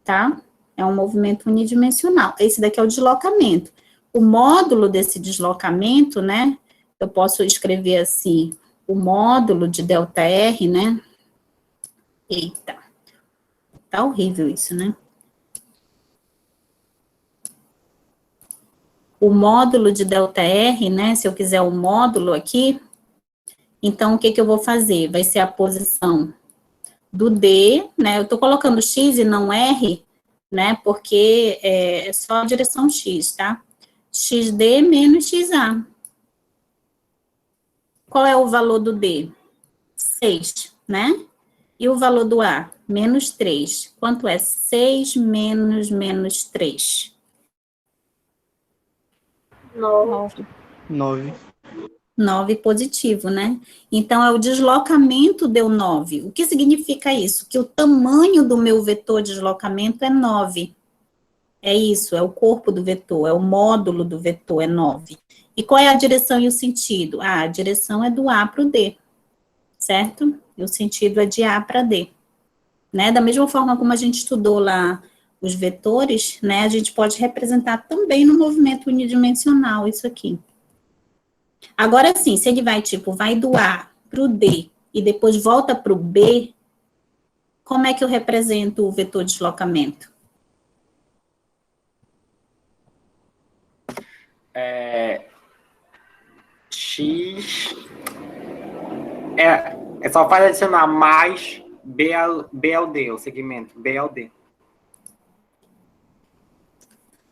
tá? É um movimento unidimensional. Esse daqui é o deslocamento. O módulo desse deslocamento, né, eu posso escrever assim, o módulo de delta R, né? Eita, tá horrível isso, né? O módulo de delta R, né, se eu quiser o módulo aqui, então o que que eu vou fazer? Vai ser a posição do D, né, eu tô colocando X e não R, né, porque é só a direção X, tá? XD menos XA. Qual é o valor do D? 6, né? E o valor do A? Menos 3. Quanto é 6 menos 3? 9. 9 positivo, né? Então, o deslocamento deu 9. O que significa isso? Que o tamanho do meu vetor de deslocamento é 9. É isso, é o corpo do vetor, é o módulo do vetor, é 9. E qual é a direção e o sentido? Ah, a direção é do A para o D, certo? E o sentido é de A para D. Né? Da mesma forma como a gente estudou lá os vetores, né, a gente pode representar também no movimento unidimensional isso aqui. Agora sim, se ele vai, tipo, vai do A para o D e depois volta para o B, como é que eu represento o vetor de deslocamento? X é só faz adicionar mais B ao D, o segmento B ao D.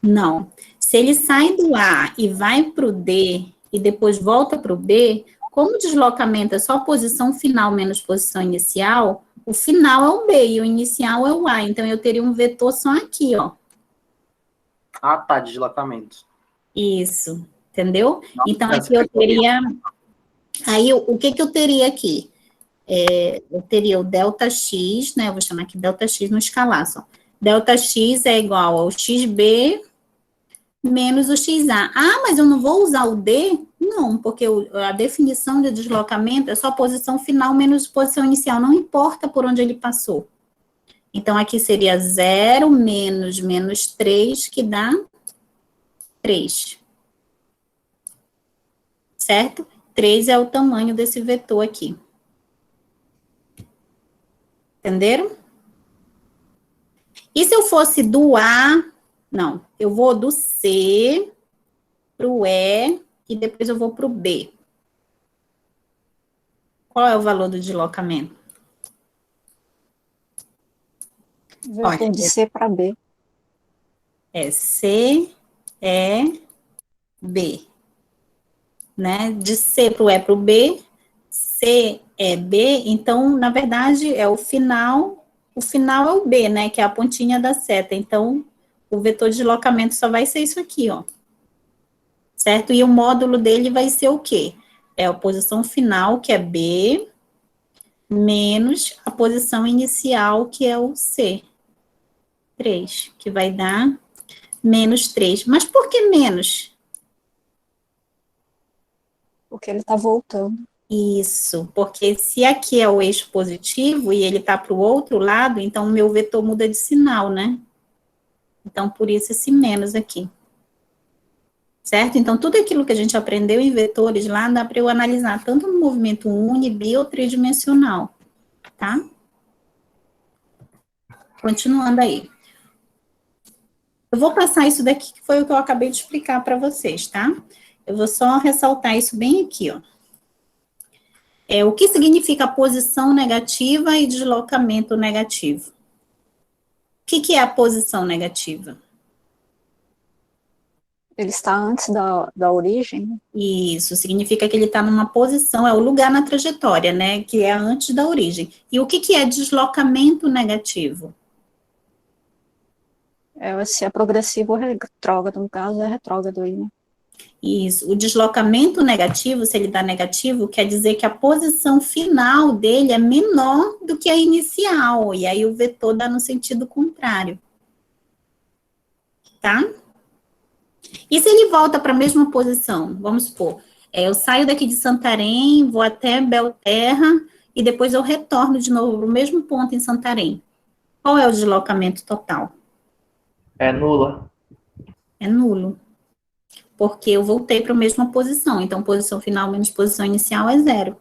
Não. Se ele sai do A e vai para o D e depois volta para o B, como o deslocamento é só posição final menos posição inicial, o final é o B e o inicial é o A. Então, eu teria um vetor só aqui, ó. Ah, tá, deslocamento. Isso, entendeu? Não, então, aqui eu teria... Aí, o que que eu teria aqui? Eu teria o delta x, né? Eu vou chamar aqui delta x no escalar só. Delta x é igual ao xb menos o xa. Ah, mas eu não vou usar o d? Não, porque a definição de deslocamento é só posição final menos posição inicial, não importa por onde ele passou. Então, aqui seria 0 menos 3, que dá 3. Certo? 3 é o tamanho desse vetor aqui. Entenderam? E se eu fosse do A, não, eu vou do C para o E e depois eu vou para o B. Qual é o valor do deslocamento? Vetor de C para B. É C, E, B. Né? De C para o E para o B, C é B, então, na verdade, é o final é o B, né? Que é a pontinha da seta. Então, o vetor de deslocamento só vai ser isso aqui, ó. Certo? E o módulo dele vai ser o quê? É a posição final, que é B, menos a posição inicial, que é o C. 3, que vai dar menos 3. Mas por que menos? Porque ele está voltando. Isso, porque se aqui é o eixo positivo e ele está para o outro lado, então o meu vetor muda de sinal, né? Então, por isso esse menos aqui. Certo? Então, tudo aquilo que a gente aprendeu em vetores lá, dá para eu analisar tanto no movimento uni, bi ou tridimensional, tá? Continuando aí. Eu vou passar isso daqui, que foi o que eu acabei de explicar para vocês, tá? Eu vou só ressaltar isso bem aqui, ó. O que significa posição negativa e deslocamento negativo? O que é a posição negativa? Ele está antes da origem, né? Isso, significa que ele está numa posição, é o lugar na trajetória, né, que é antes da origem. E o que é deslocamento negativo? Se é progressivo ou retrógrado, no caso é retrógrado aí, né? Isso, o deslocamento negativo, se ele dá negativo, quer dizer que a posição final dele é menor do que a inicial, e aí o vetor dá no sentido contrário. Tá? E se ele volta para a mesma posição? Vamos supor, eu saio daqui de Santarém, vou até Belterra, e depois eu retorno de novo para o mesmo ponto em Santarém. Qual é o deslocamento total? É nula. É nulo. Porque eu voltei para a mesma posição. Então, posição final menos posição inicial é 0.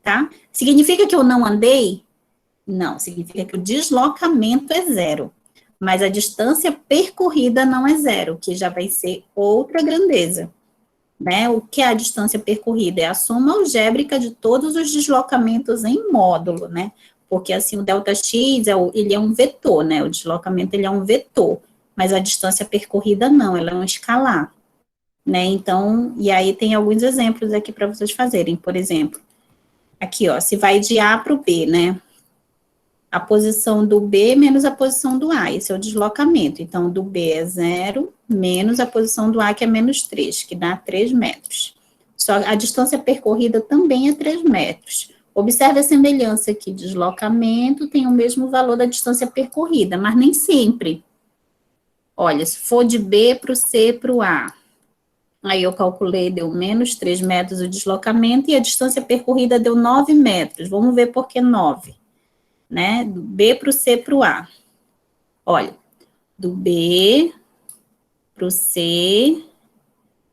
Tá? Significa que eu não andei? Não, significa que o deslocamento é 0. Mas a distância percorrida não é 0, que já vai ser outra grandeza. Né? O que é a distância percorrida? É a soma algébrica de todos os deslocamentos em módulo, né? Porque, assim, o ΔX, ele é um vetor, né? O deslocamento, ele é um vetor. Mas a distância percorrida, não, ela é um escalar. Né? Então, e aí tem alguns exemplos aqui para vocês fazerem. Por exemplo, aqui, ó, se vai de A para o B, né? A posição do B menos a posição do A, esse é o deslocamento. Então, do B é 0, menos a posição do A, que é menos 3, que dá 3 metros. Só a distância percorrida também é 3 metros. Observe a semelhança aqui, deslocamento tem o mesmo valor da distância percorrida, mas nem sempre. Olha, se for de B para o C para o A, aí eu calculei, deu menos 3 metros o deslocamento e a distância percorrida deu 9 metros. Vamos ver por que 9. Né? Do B para o C para o A. Olha, do B para o C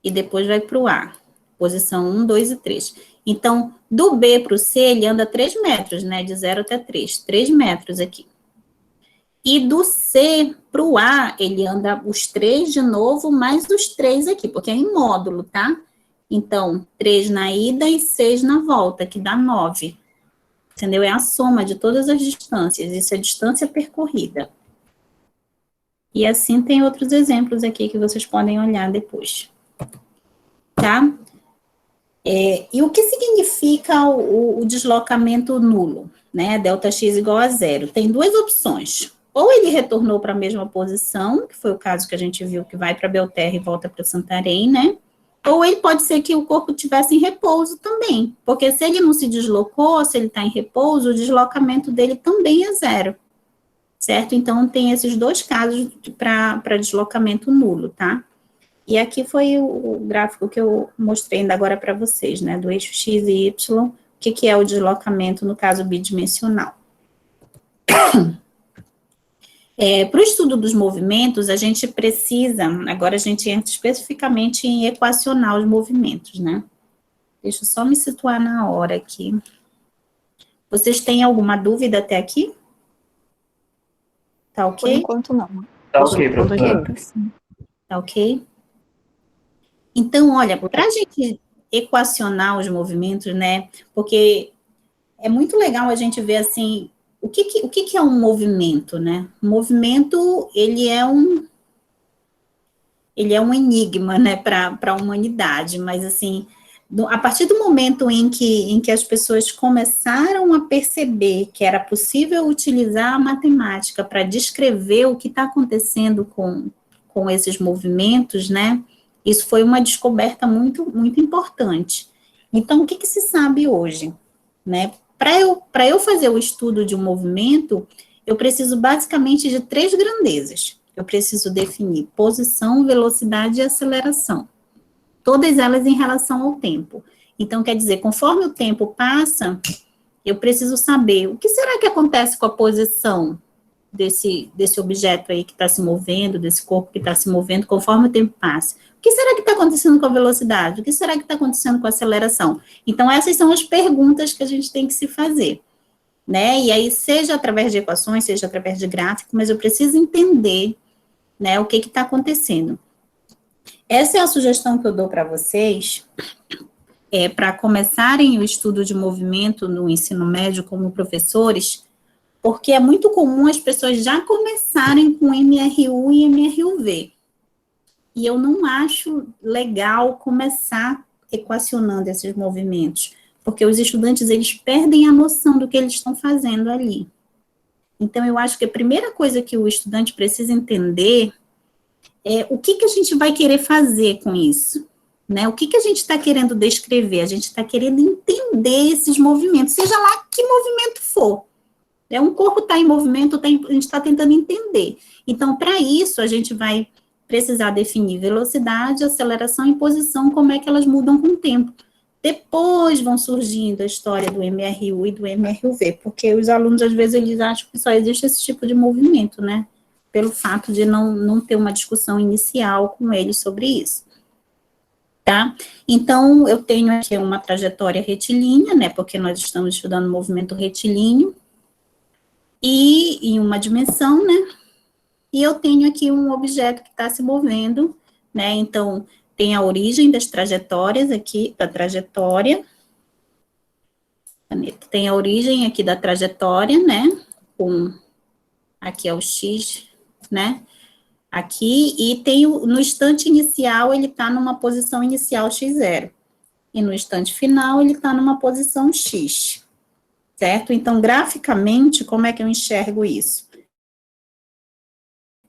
e depois vai para o A. Posição 1, 2 e 3. Então, do B para o C, ele anda 3 metros, né? De 0 até 3. 3 metros aqui. E do C para o A, ele anda os 3 de novo, mais os 3 aqui, porque é em módulo, tá? Então, 3 na ida e 6 na volta, que dá 9. Entendeu? É a soma de todas as distâncias. Isso é distância percorrida. E assim tem outros exemplos aqui que vocês podem olhar depois. Tá? E o que significa o deslocamento nulo? Né? ΔX igual a 0. Tem duas opções. Ou ele retornou para a mesma posição, que foi o caso que a gente viu, que vai para Belterra e volta para Santarém, né? Ou ele pode ser que o corpo estivesse em repouso também, porque se ele não se deslocou, se ele está em repouso, o deslocamento dele também é 0, certo? Então, tem esses dois casos para deslocamento nulo, tá? E aqui foi o gráfico que eu mostrei ainda agora para vocês, né, do eixo X e Y, o que é o deslocamento no caso bidimensional. Para o estudo dos movimentos, a gente precisa, agora a gente entra especificamente em equacionar os movimentos, né? Deixa eu só me situar na hora aqui. Vocês têm alguma dúvida até aqui? Tá Por ok? enquanto, não. Tá Por ok, enquanto, professora. ainda, sim. Tá ok? Então, olha, para a gente equacionar os movimentos, né? Porque é muito legal a gente ver, assim, o que é um movimento, né? O movimento, ele é um enigma, né, para a humanidade, mas, assim, a partir do momento em que as pessoas começaram a perceber que era possível utilizar a matemática para descrever o que está acontecendo com esses movimentos, né, isso foi uma descoberta muito, muito importante. Então, o que se sabe hoje, né? Para eu fazer o estudo de um movimento, eu preciso basicamente de 3 grandezas. Eu preciso definir posição, velocidade e aceleração. Todas elas em relação ao tempo. Então, quer dizer, conforme o tempo passa, eu preciso saber o que será que acontece com a posição desse objeto aí que está se movendo, desse corpo que está se movendo, conforme o tempo passa. O que será que está acontecendo com a velocidade? O que será que está acontecendo com a aceleração? Então, essas são as perguntas que a gente tem que se fazer, né? E aí, seja através de equações, seja através de gráfico, mas eu preciso entender, né, o que está acontecendo. Essa é a sugestão que eu dou para vocês, para começarem o estudo de movimento no ensino médio como professores, porque é muito comum as pessoas já começarem com MRU e MRUV. E eu não acho legal começar equacionando esses movimentos, porque os estudantes, eles perdem a noção do que eles estão fazendo ali. Então, eu acho que a primeira coisa que o estudante precisa entender é o que a gente vai querer fazer com isso, né? O que a gente está querendo descrever? A gente está querendo entender esses movimentos, seja lá que movimento for. Um corpo está em movimento, a gente está tentando entender. Então, para isso, a gente vai precisar definir velocidade, aceleração e posição, como é que elas mudam com o tempo. Depois vão surgindo a história do MRU e do MRUV, porque os alunos, às vezes, eles acham que só existe esse tipo de movimento, né? Pelo fato de não ter uma discussão inicial com eles sobre isso. Tá? Então, eu tenho aqui uma trajetória retilínea, né? Porque nós estamos estudando movimento retilíneo, e em uma dimensão, né, e eu tenho aqui um objeto que está se movendo, né, então, tem a origem das trajetórias aqui, da trajetória, tem a origem aqui da trajetória, né, aqui é o X, né, aqui, e tem no instante inicial, ele está numa posição inicial x0, e no instante final, ele está numa posição x, certo? Então, graficamente, como é que eu enxergo isso?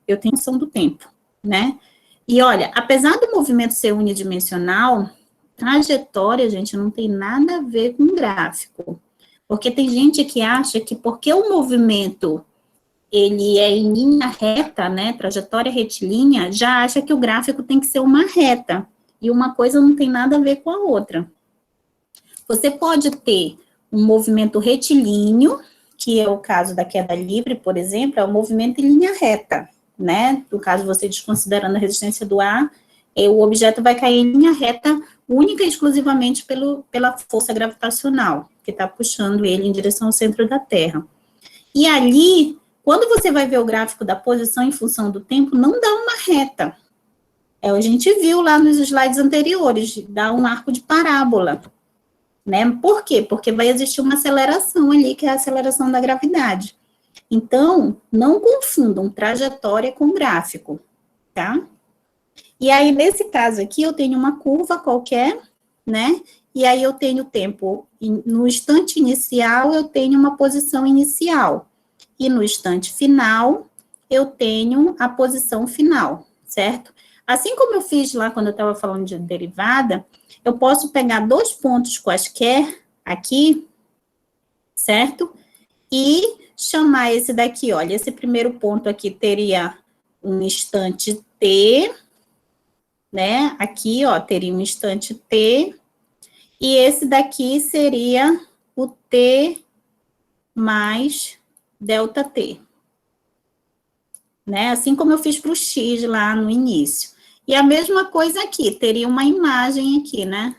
Eu tenho noção do tempo, né? E olha, apesar do movimento ser unidimensional, trajetória, gente, não tem nada a ver com gráfico. Porque tem gente que acha que porque o movimento, ele é em linha reta, né, trajetória retilínea, já acha que o gráfico tem que ser uma reta. E uma coisa não tem nada a ver com a outra. Você pode ter um movimento retilíneo, que é o caso da queda livre, por exemplo, é um movimento em linha reta, né? No caso, você desconsiderando a resistência do ar, o objeto vai cair em linha reta única e exclusivamente pela força gravitacional, que está puxando ele em direção ao centro da Terra. E ali, quando você vai ver o gráfico da posição em função do tempo, não dá uma reta. A gente viu lá nos slides anteriores, dá um arco de parábola. Né? Por quê? Porque vai existir uma aceleração ali, que é a aceleração da gravidade. Então, não confundam trajetória com gráfico, tá? E aí, nesse caso aqui, eu tenho uma curva qualquer, né? E aí eu tenho tempo, no instante inicial, eu tenho uma posição inicial. E no instante final, eu tenho a posição final, certo? Assim como eu fiz lá quando eu estava falando de derivada, eu posso pegar 2 pontos quaisquer aqui, certo? E chamar esse daqui, olha, esse primeiro ponto aqui teria um instante t, né? Aqui, ó, teria um instante t, e esse daqui seria o t mais delta t, né? Assim como eu fiz para o x lá no início. E a mesma coisa aqui, teria uma imagem aqui, né?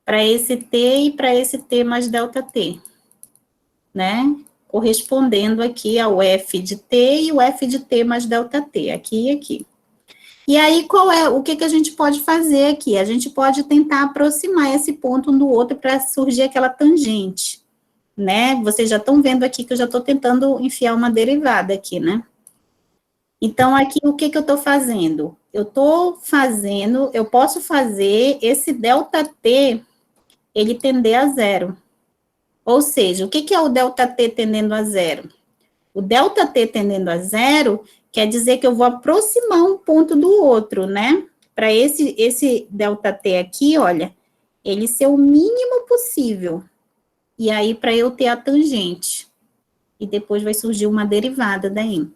Para esse t e para esse t mais delta t, né? correspondendo aqui ao f de t e o f de t mais ΔT, aqui e aqui. E aí, o que a gente pode fazer aqui? A gente pode tentar aproximar esse ponto um do outro para surgir aquela tangente, né? Vocês já estão vendo aqui que eu já estou tentando enfiar uma derivada aqui, né? Então, aqui, o que eu estou fazendo? Eu posso fazer esse ΔT, ele tender a zero. Ou seja, o que é o ΔT tendendo a zero? O ΔT tendendo a zero quer dizer que eu vou aproximar um ponto do outro, né? Para esse ΔT aqui, olha, ele ser o mínimo possível. E aí, para eu ter a tangente. E depois vai surgir uma derivada daí.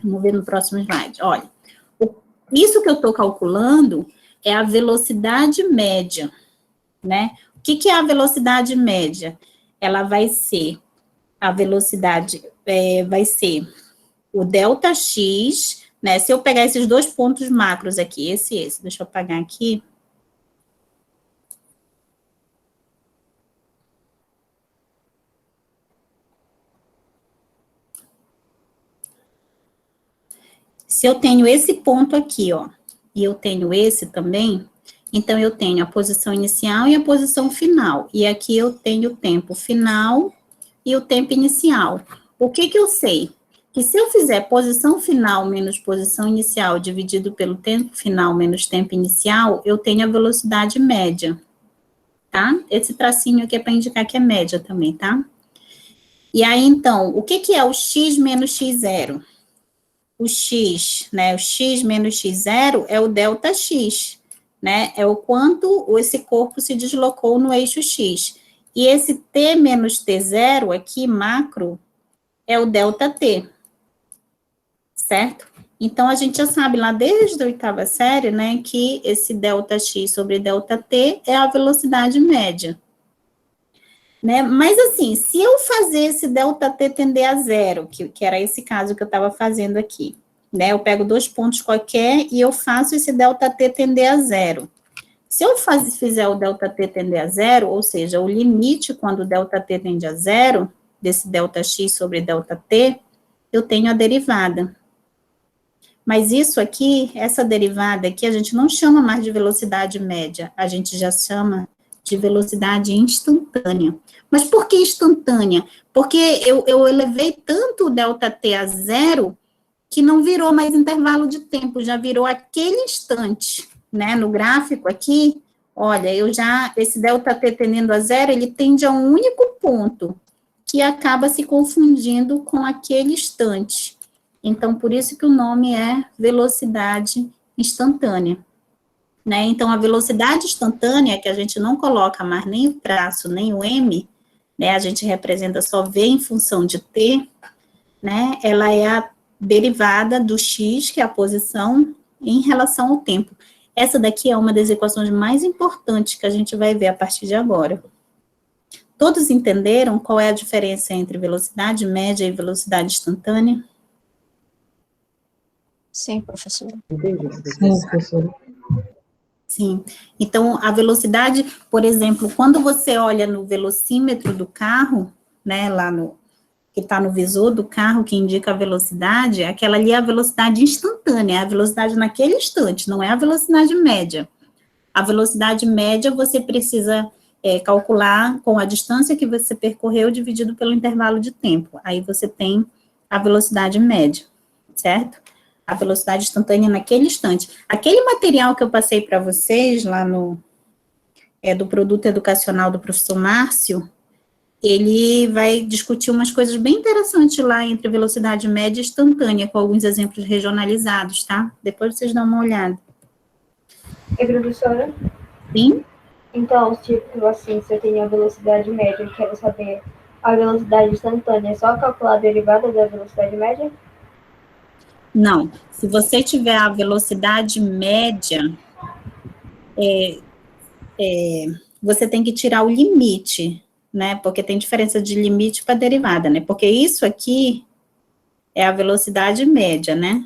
Vamos ver no próximo slide. Olha, isso que eu estou calculando é a velocidade média, né? O que é a velocidade média? Ela vai ser, a velocidade vai ser o ΔX, né? Se eu pegar esses dois pontos macros aqui, esse, deixa eu apagar aqui. Se eu tenho esse ponto aqui, ó, e eu tenho esse também, então eu tenho a posição inicial e a posição final. E aqui eu tenho o tempo final e o tempo inicial. O que eu sei? Que se eu fizer posição final menos posição inicial dividido pelo tempo final menos tempo inicial, eu tenho a velocidade média, tá? Esse tracinho aqui é para indicar que é média também, tá? E aí, então, o que é o x menos x0? O x, né, o x menos x0 é o ΔX, né, é o quanto esse corpo se deslocou no eixo x. E esse t menos t0 aqui, macro, é o ΔT, certo? Então, a gente já sabe lá desde a 8ª série, né, que esse ΔX sobre ΔT é a velocidade média. Né? Mas, assim, se eu fazer esse ΔT tender a zero, que era esse caso que eu estava fazendo aqui, né? Eu pego dois pontos qualquer e eu faço esse ΔT tender a zero. Se eu fizer o ΔT tender a zero, ou seja, o limite quando o ΔT tende a zero, desse ΔX sobre ΔT, eu tenho a derivada. Mas isso aqui, essa derivada aqui, a gente não chama mais de velocidade média, a gente já chama de velocidade instantânea. Mas por que instantânea? Porque eu elevei tanto o ΔT a zero que não virou mais intervalo de tempo, já virou aquele instante, né? No gráfico aqui, olha, esse ΔT tendendo a zero, ele tende a um único ponto, que acaba se confundindo com aquele instante. Então, por isso que o nome é velocidade instantânea. Né? Então, a velocidade instantânea, que a gente não coloca mais nem o traço, nem o m, né? A gente representa só v em função de t, né? Ela é a derivada do x, que é a posição, em relação ao tempo. Essa daqui é uma das equações mais importantes que a gente vai ver a partir de agora. Todos entenderam qual é a diferença entre velocidade média e velocidade instantânea? Sim, professora. Sim, professora. Sim. Então, a velocidade, por exemplo, quando você olha no velocímetro do carro, né, lá no, que está no visor do carro, que indica a velocidade, aquela ali é a velocidade instantânea, é a velocidade naquele instante, não é a velocidade média. A velocidade média você precisa calcular com a distância que você percorreu dividido pelo intervalo de tempo. Aí você tem a velocidade média, certo? A velocidade instantânea naquele instante. Aquele material que eu passei para vocês lá do produto educacional do professor Márcio, ele vai discutir umas coisas bem interessantes lá entre velocidade média e instantânea, com alguns exemplos regionalizados, tá? Depois vocês dão uma olhada. E professora? Sim? Então, tipo assim, se eu tenho a velocidade média, eu quero saber a velocidade instantânea, é só calcular a derivada da velocidade média? Não. Se você tiver a velocidade média, você tem que tirar o limite, né? Porque tem diferença de limite para derivada, né? Porque isso aqui é a velocidade média, né?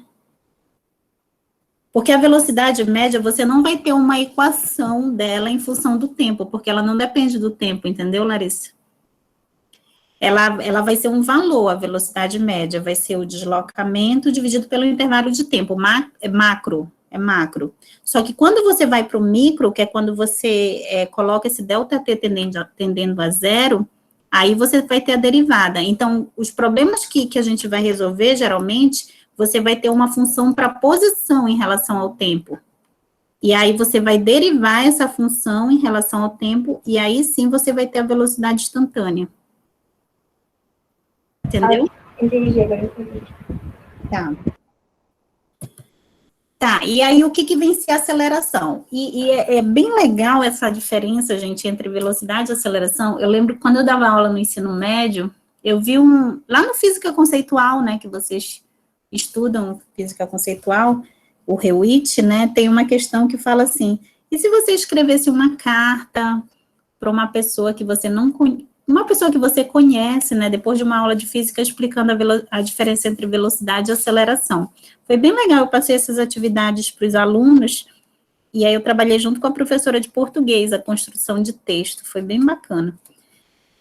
Porque a velocidade média, você não vai ter uma equação dela em função do tempo, porque ela não depende do tempo, entendeu, Larissa? ela vai ser um valor, a velocidade média vai ser o deslocamento dividido pelo intervalo de tempo, é macro. Só que quando você vai para o micro, que é quando você coloca esse ΔT tendendo a zero, aí você vai ter a derivada. Então, os problemas que a gente vai resolver, geralmente, você vai ter uma função para posição em relação ao tempo. E aí você vai derivar essa função em relação ao tempo, e aí sim você vai ter a velocidade instantânea. Entendeu? Entendi, agora eu entendi. Tá, e aí o que vem ser aceleração? E é bem legal essa diferença, gente, entre velocidade e aceleração. Eu lembro quando eu dava aula no ensino médio, eu vi lá no Física Conceitual, né, que vocês estudam Física Conceitual, o Hewitt, né, tem uma questão que fala assim, e se você escrevesse uma carta para uma pessoa que você não conhece, uma pessoa que você conhece, né, depois de uma aula de física, explicando a diferença entre velocidade e aceleração. Foi bem legal, eu passei essas atividades para os alunos, e aí eu trabalhei junto com a professora de português, a construção de texto, foi bem bacana.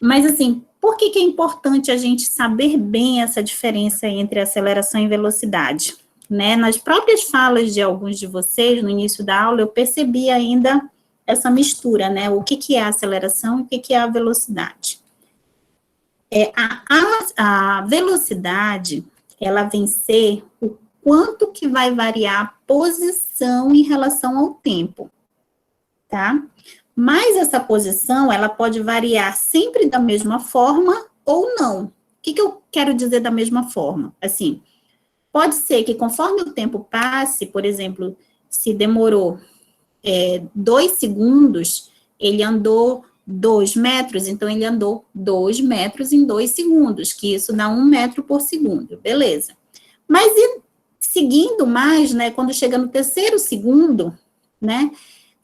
Mas, assim, por que é importante a gente saber bem essa diferença entre aceleração e velocidade? Né, nas próprias falas de alguns de vocês, no início da aula, eu percebi ainda essa mistura, né, o que é a aceleração e o que é a velocidade. A velocidade, ela vem ser o quanto que vai variar a posição em relação ao tempo, tá? Mas essa posição, ela pode variar sempre da mesma forma ou não. O que eu quero dizer da mesma forma? Assim, pode ser que conforme o tempo passe, por exemplo, se demorou 2 segundos, ele andou 2 metros, então ele andou 2 metros em 2 segundos, que isso dá 1 metro por segundo, beleza. Mas seguindo mais, né, quando chega no 3º segundo, né,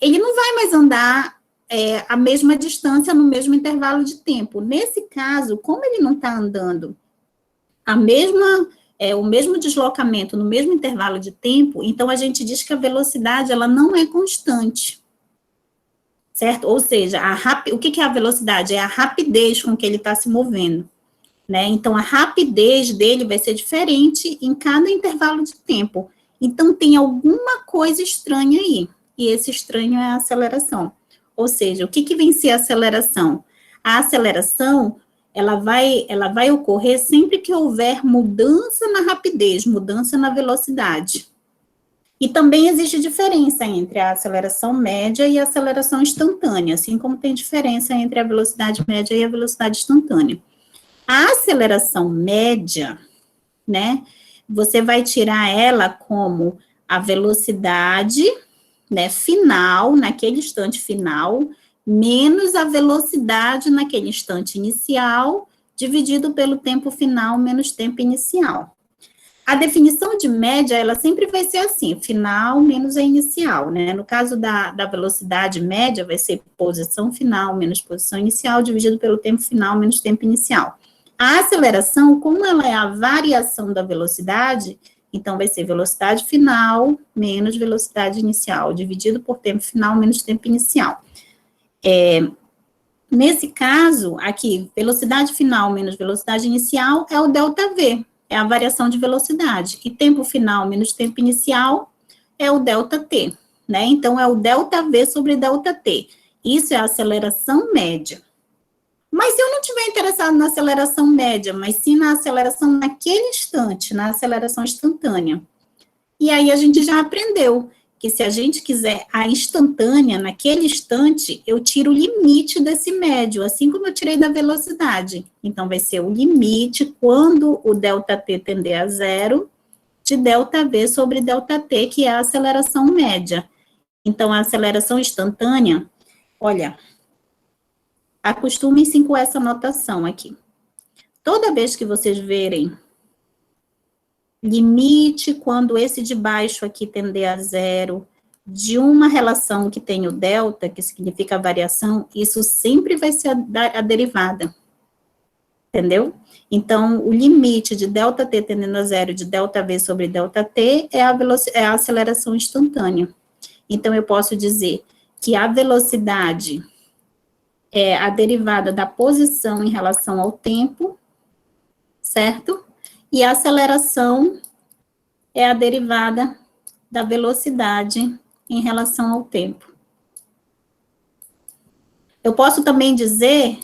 ele não vai mais andar a mesma distância no mesmo intervalo de tempo. Nesse caso, como ele não está andando o mesmo deslocamento no mesmo intervalo de tempo, então a gente diz que a velocidade, ela não é constante, certo? Ou seja, o que é a velocidade? É a rapidez com que ele está se movendo, né? Então, a rapidez dele vai ser diferente em cada intervalo de tempo. Então, tem alguma coisa estranha aí, e esse estranho é a aceleração. Ou seja, o que vem ser a aceleração? A aceleração, ela vai ocorrer sempre que houver mudança na rapidez, mudança na velocidade. E também existe diferença entre a aceleração média e a aceleração instantânea, assim como tem diferença entre a velocidade média e a velocidade instantânea. A aceleração média, né, você vai tirar ela como a velocidade, né, final, naquele instante final, menos a velocidade naquele instante inicial, dividido pelo tempo final menos tempo inicial. A definição de média, ela sempre vai ser assim, final menos a inicial, né? No caso da velocidade média, vai ser posição final menos posição inicial, dividido pelo tempo final menos tempo inicial. A aceleração, como ela é a variação da velocidade, então vai ser velocidade final menos velocidade inicial, dividido por tempo final menos tempo inicial. Nesse caso, aqui, velocidade final menos velocidade inicial é o ΔV, é a variação de velocidade, e tempo final menos tempo inicial é o ΔT, né? Então, é o ΔV sobre ΔT. Isso é a aceleração média. Mas se eu não estiver interessado na aceleração média, mas sim na aceleração naquele instante, na aceleração instantânea. E aí a gente já aprendeu que se a gente quiser a instantânea, naquele instante, eu tiro o limite desse médio, assim como eu tirei da velocidade. Então, vai ser o limite quando o ΔT tender a zero, de ΔV sobre ΔT, que é a aceleração média. Então, a aceleração instantânea, olha, acostumem-se com essa notação aqui. Toda vez que vocês verem limite quando esse de baixo aqui tender a zero, de uma relação que tem o delta, que significa a variação, isso sempre vai ser a derivada. Entendeu? Então, o limite de ΔT tendendo a zero de ΔV sobre ΔT é a aceleração instantânea. Então, eu posso dizer que a velocidade é a derivada da posição em relação ao tempo, certo? E a aceleração é a derivada da velocidade em relação ao tempo. Eu posso também dizer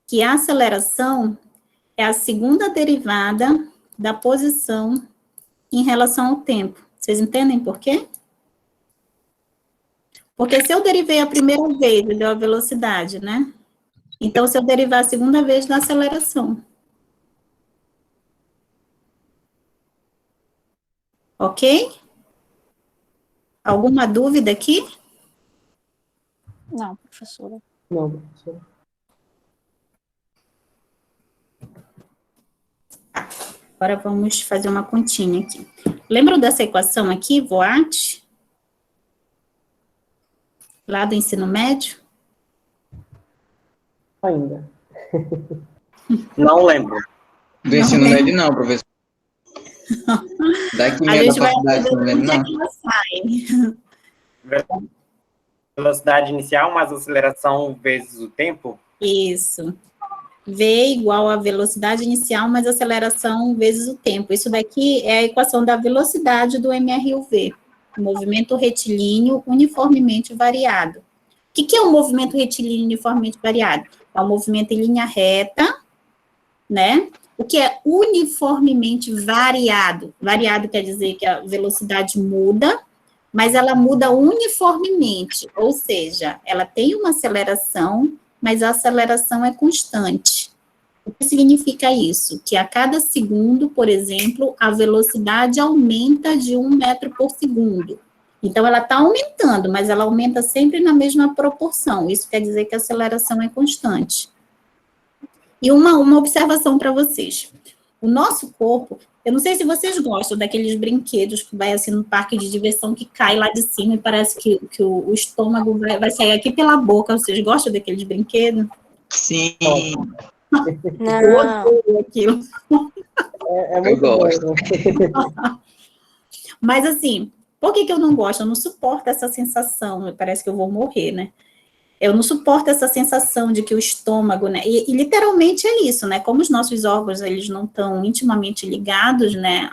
que a aceleração é a segunda derivada da posição em relação ao tempo. Vocês entendem por quê? Porque se eu derivei a primeira vez, deu a velocidade, né? Então, se eu derivar a segunda vez, dá aceleração. Ok? Alguma dúvida aqui? Não, professora. Não, professor. Agora vamos fazer uma continha aqui. Lembram dessa equação aqui, Voat? Lá do ensino médio? Ainda. Não lembro. Do ensino médio, não, professor. Da A química gente da vai faculdade, aprender não lembro, onde é não. que ela sai. Velocidade inicial mais aceleração vezes o tempo? Isso. V igual a velocidade inicial mais aceleração vezes o tempo. Isso daqui é a equação da velocidade do MRUV, movimento retilíneo uniformemente variado. O que é um movimento retilíneo uniformemente variado? É um movimento em linha reta, né? O que é uniformemente variado? Variado quer dizer que a velocidade muda, mas ela muda uniformemente, ou seja, ela tem uma aceleração, mas a aceleração é constante. O que significa isso? Que a cada segundo, por exemplo, a velocidade aumenta de 1 metro por segundo. Então, ela está aumentando, mas ela aumenta sempre na mesma proporção. Isso quer dizer que a aceleração é constante. E uma observação para vocês. O nosso corpo, eu não sei se vocês gostam daqueles brinquedos que vai assim no parque de diversão, que cai lá de cima e parece que o estômago vai sair aqui pela boca. Vocês gostam daqueles brinquedos? Sim. Eu odeio aquilo. É muito bom. gosto. Né? Mas assim, por que eu não gosto? Eu não suporto essa sensação, parece que eu vou morrer, né? Eu não suporto essa sensação de que o estômago, né? E literalmente é isso, né? Como os nossos órgãos, eles não estão intimamente ligados, né,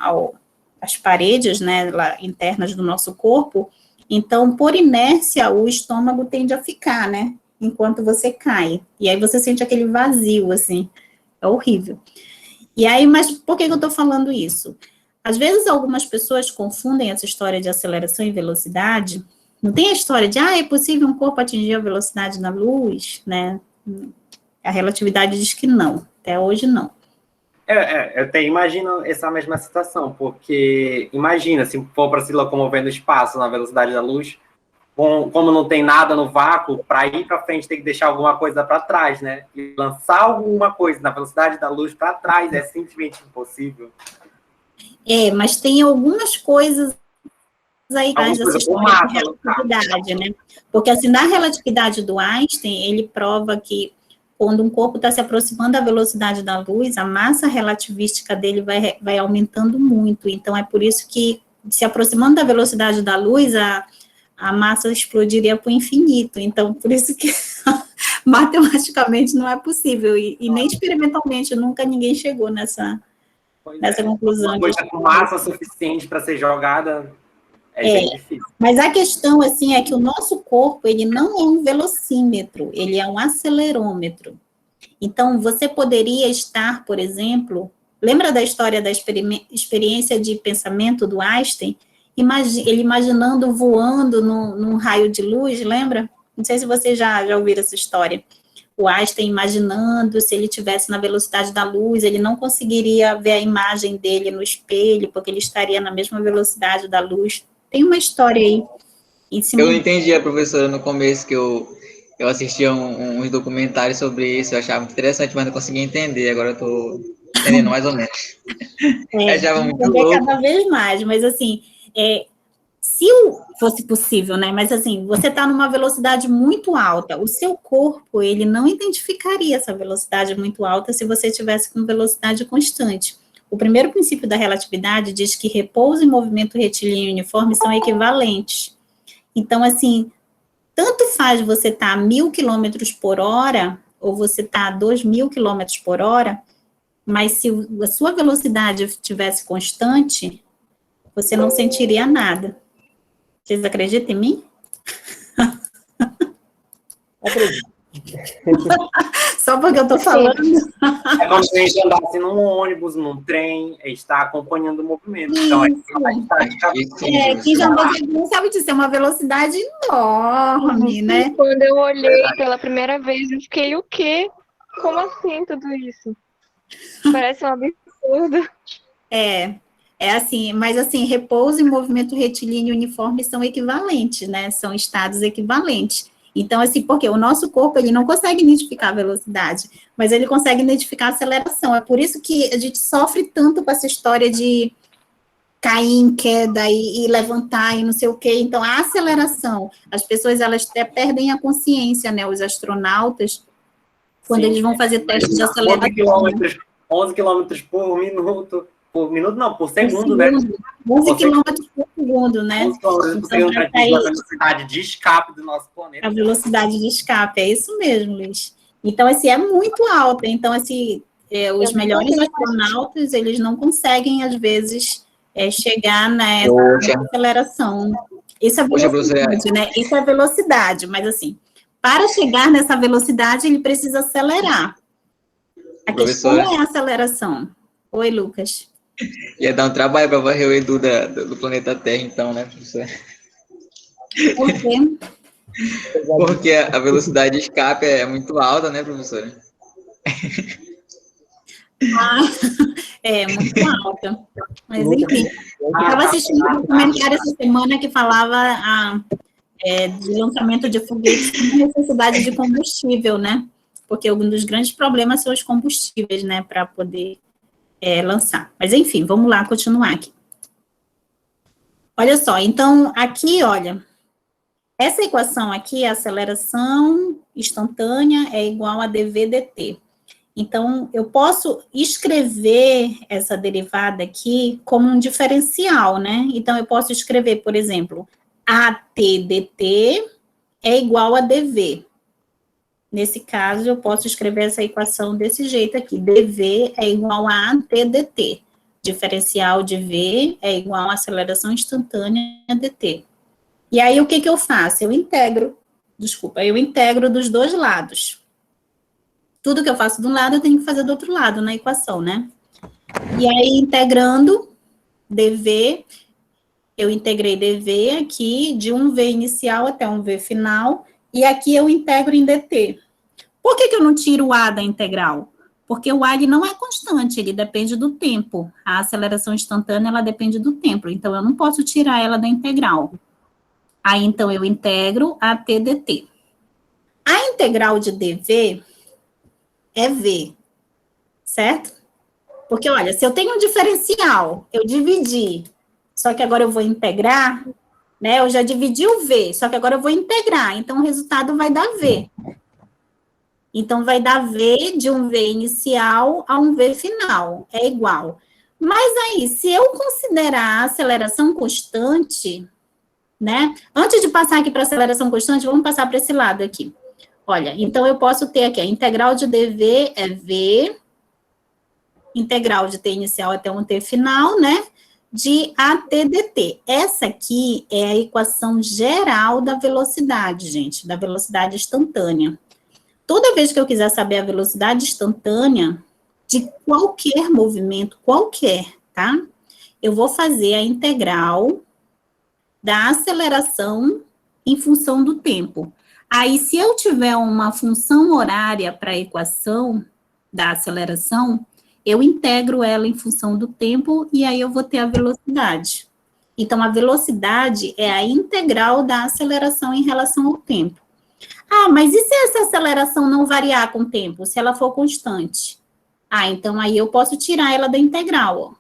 às paredes, né, lá, internas do nosso corpo, então, por inércia, o estômago tende a ficar, né? Enquanto você cai. E aí você sente aquele vazio, assim. É horrível. E aí, mas por que eu estou falando isso? Às vezes, algumas pessoas confundem essa história de aceleração e velocidade. Não tem a história de, é possível um corpo atingir a velocidade da luz, né? A relatividade diz que não, até hoje não. Eu até imagino essa mesma situação, porque imagina, se for para se locomover no espaço, na velocidade da luz, como não tem nada no vácuo, para ir para frente tem que deixar alguma coisa para trás, né? E lançar alguma coisa na velocidade da luz para trás é simplesmente impossível. Mas tem algumas coisas aí dessa história de relatividade, né? Porque, assim, na relatividade do Einstein, ele prova que quando um corpo está se aproximando da velocidade da luz, a massa relativística dele vai aumentando muito. Então, é por isso que, se aproximando da velocidade da luz, a massa explodiria para o infinito. Então, por isso que matematicamente não é possível. E nem experimentalmente, nunca ninguém chegou nessa conclusão. Uma coisa com massa suficiente para ser jogada é bem difícil. Mas a questão, assim, é que o nosso corpo, ele não é um velocímetro, ele é um acelerômetro. Então, você poderia estar, por exemplo, lembra da história da experiência de pensamento do Einstein? Ele imaginando voando num raio de luz, lembra? Não sei se vocês já ouviram essa história. O Einstein imaginando, se ele estivesse na velocidade da luz, ele não conseguiria ver a imagem dele no espelho, porque ele estaria na mesma velocidade da luz. Tem uma história aí. Eu não entendi a professora no começo, que eu assistia uns documentários sobre isso, eu achava muito interessante, mas não conseguia entender. Agora eu tô entendendo mais ou menos. Eu achava muito louco. Cada vez mais, mas assim, se fosse possível, né? Mas assim, você está numa velocidade muito alta, o seu corpo, ele não identificaria essa velocidade muito alta se você estivesse com velocidade constante. O primeiro princípio da relatividade diz que repouso e movimento retilíneo uniforme são equivalentes. Então, assim, Tanto faz você estar a 1.000 km por hora, ou você está a 2.000 km por hora, mas se a sua velocidade estivesse constante, você não sentiria nada. Vocês acreditam em mim? Acredito. Só porque eu estou falando. É como se a gente andasse num ônibus, num trem, e está acompanhando o movimento. Então, Quem já andou de avião sabe disso, é uma velocidade enorme, né? Quando eu olhei pela primeira vez, eu fiquei, o quê? Como assim tudo isso? Parece um absurdo. É assim, mas assim, repouso e movimento retilíneo uniforme são equivalentes, né? São estados equivalentes. Então, assim, porque o nosso corpo, ele não consegue identificar a velocidade, mas ele consegue identificar a aceleração. É por isso que a gente sofre tanto com essa história de cair em queda e levantar e não sei o quê. Então, a aceleração, as pessoas, elas até perdem a consciência, né? Os astronautas, quando eles vão fazer testes de aceleração. 11 km por minuto. Por minuto não, por segundo, né? 11 km por segundo, né? 11 km por segundo, a velocidade de escape do nosso planeta. A velocidade de escape, é isso mesmo, Luiz. Então, assim, é muito alta. Então, assim, os melhores astronautas, eles não conseguem, às vezes, chegar nessa aceleração. Isso é velocidade, né? Isso é velocidade, mas, assim, para chegar nessa velocidade, ele precisa acelerar. A questão é a aceleração. Oi, Lucas. Ia dar um trabalho para varrer o Edu do planeta Terra, então, né, professor? Por quê? Porque a velocidade de escape é muito alta, né, professora? Muito alta. Mas, enfim, eu estava assistindo um documentário essa semana que falava de lançamento de foguetes com necessidade de combustível, né? Porque um dos grandes problemas são os combustíveis, né, para poder lançar. Mas, enfim, vamos lá, continuar aqui. Olha só, então, aqui, olha, essa equação aqui, a aceleração instantânea é igual a dv/dt. Então, eu posso escrever essa derivada aqui como um diferencial, né? Então, eu posso escrever, por exemplo, AT dt é igual a dv. Nesse caso, eu posso escrever essa equação desse jeito aqui. dv é igual a AT dt. Diferencial de v é igual a aceleração instantânea dt. E aí, o que eu faço? Eu integro dos dois lados. Tudo que eu faço de um lado, eu tenho que fazer do outro lado na equação, né? E aí, integrando dv, eu integrei dv aqui de um v inicial até um v final, e aqui eu integro em dt. Por que eu não tiro o a da integral? Porque o a ele não é constante, ele depende do tempo. A aceleração instantânea, ela depende do tempo, então eu não posso tirar ela da integral. Aí, então, eu integro a t dt. A integral de dv é v, certo? Porque, olha, se eu tenho um diferencial, eu dividi, só que agora eu vou integrar, né? Eu já dividi o v, só que agora eu vou integrar, então o resultado vai dar v. Então, vai dar v de um v inicial a um v final, é igual. Mas aí, se eu considerar a aceleração constante, né? Antes de passar aqui para aceleração constante, vamos passar para esse lado aqui. Olha, então eu posso ter aqui, a integral de dv é v, integral de t inicial até um t final, né? De AT dt. Essa aqui é a equação geral da velocidade, gente, da velocidade instantânea. Toda vez que eu quiser saber a velocidade instantânea de qualquer movimento, qualquer, tá? Eu vou fazer a integral da aceleração em função do tempo. Aí, se eu tiver uma função horária para a equação da aceleração, eu integro ela em função do tempo e aí eu vou ter a velocidade. Então, a velocidade é a integral da aceleração em relação ao tempo. Ah, mas e se essa aceleração não variar com o tempo, se ela for constante? Ah, então aí eu posso tirar ela da integral, ó.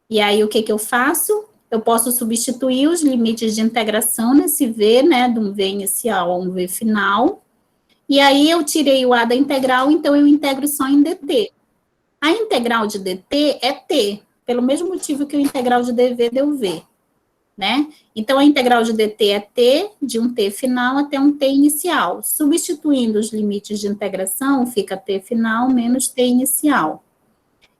E aí, o que eu faço? Eu posso substituir os limites de integração nesse v, né, de um v inicial a um v final. E aí, eu tirei o a da integral, então eu integro só em dt. A integral de dt é t, pelo mesmo motivo que o integral de dv deu v. né? Então, a integral de dt é t, de um t final até um t inicial. Substituindo os limites de integração, fica t final menos t inicial.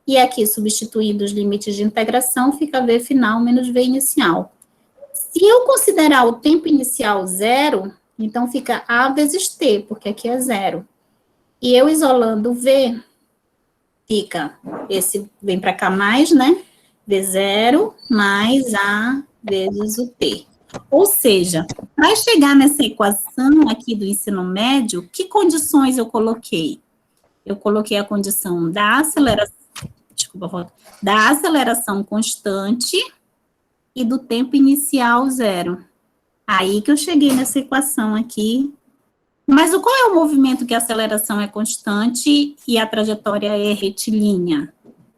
E aqui, substituindo os limites de integração, fica v final menos v inicial. Se eu considerar o tempo inicial zero, então fica a vezes t, porque aqui é zero. E eu isolando v, fica, esse vem para cá mais, né? V0 mais a vezes o t. Ou seja, para chegar nessa equação aqui do ensino médio, que condições eu coloquei? Eu coloquei a condição da aceleração constante e do tempo inicial zero. Aí que eu cheguei nessa equação aqui. Mas qual é o movimento que a aceleração é constante e a trajetória é retilínea?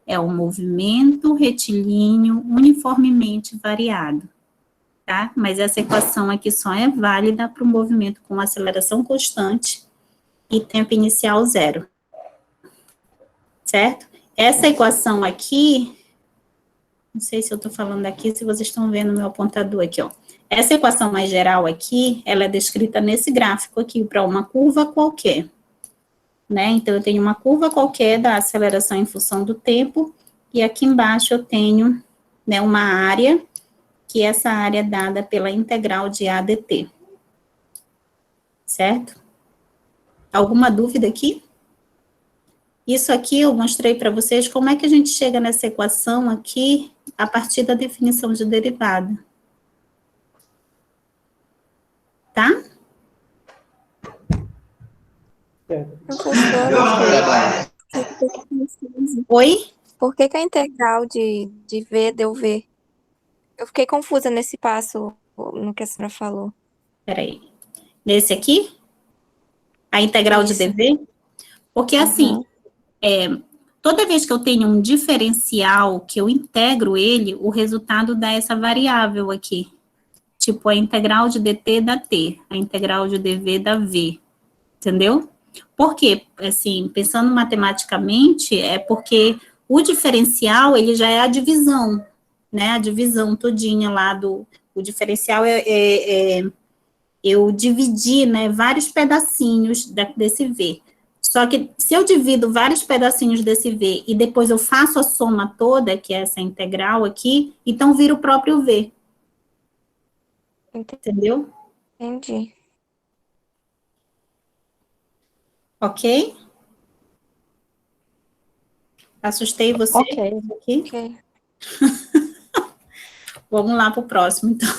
É o movimento retilíneo uniformemente variado, tá? Mas essa equação aqui só é válida para o movimento com aceleração constante e tempo inicial zero, certo? Essa equação aqui, não sei se eu estou falando aqui, se vocês estão vendo meu apontador aqui, ó. Essa equação mais geral aqui, ela é descrita nesse gráfico aqui, para uma curva qualquer, né? Então, eu tenho uma curva qualquer da aceleração em função do tempo, e aqui embaixo eu tenho, né, uma área, que essa área é dada pela integral de a dt. Certo? Alguma dúvida aqui? Isso aqui eu mostrei para vocês como é que a gente chega nessa equação aqui, a partir da definição de derivada. Tá? Professora, Oi? por que a integral de V deu V? Eu fiquei confusa nesse passo, no que a senhora falou. Peraí. Nesse aqui? A integral de dv? Porque assim, toda vez que eu tenho um diferencial, que eu integro ele, o resultado dá essa variável aqui. Tipo, a integral de dt dá t, a integral de dv dá v. Entendeu? Por quê? Assim, pensando matematicamente, é porque o diferencial, ele já é a divisão, né? A divisão todinha lá do... O diferencial eu dividi, né, vários pedacinhos desse v. Só que se eu divido vários pedacinhos desse v e depois eu faço a soma toda, que é essa integral aqui, então vira o próprio v. Entendeu? Entendi. Ok? Assustei você? Ok. Ok. Vamos lá para o próximo, então.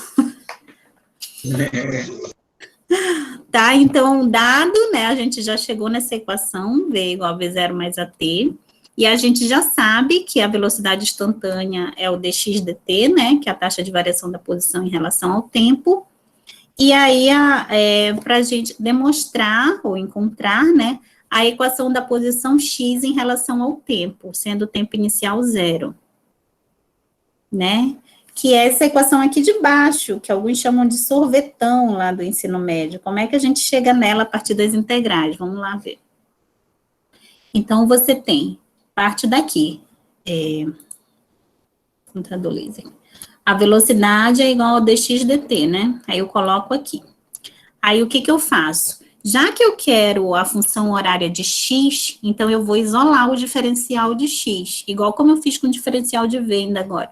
Tá, então, dado, né, a gente já chegou nessa equação, V igual a V0 mais AT, e a gente já sabe que a velocidade instantânea é o dx dt, né, que é a taxa de variação da posição em relação ao tempo, e aí, para a gente demonstrar ou encontrar, né, a equação da posição x em relação ao tempo, sendo o tempo inicial zero, né, que é essa equação aqui de baixo, que alguns chamam de sorvetão lá do ensino médio. Como é que a gente chega nela a partir das integrais? Vamos lá ver. Então, você tem, parte daqui, computador laser. A velocidade é igual a dx dt, né? Aí eu coloco aqui. Aí, o que eu faço? Já que eu quero a função horária de x, então eu vou isolar o diferencial de x, igual como eu fiz com o diferencial de v ainda agora.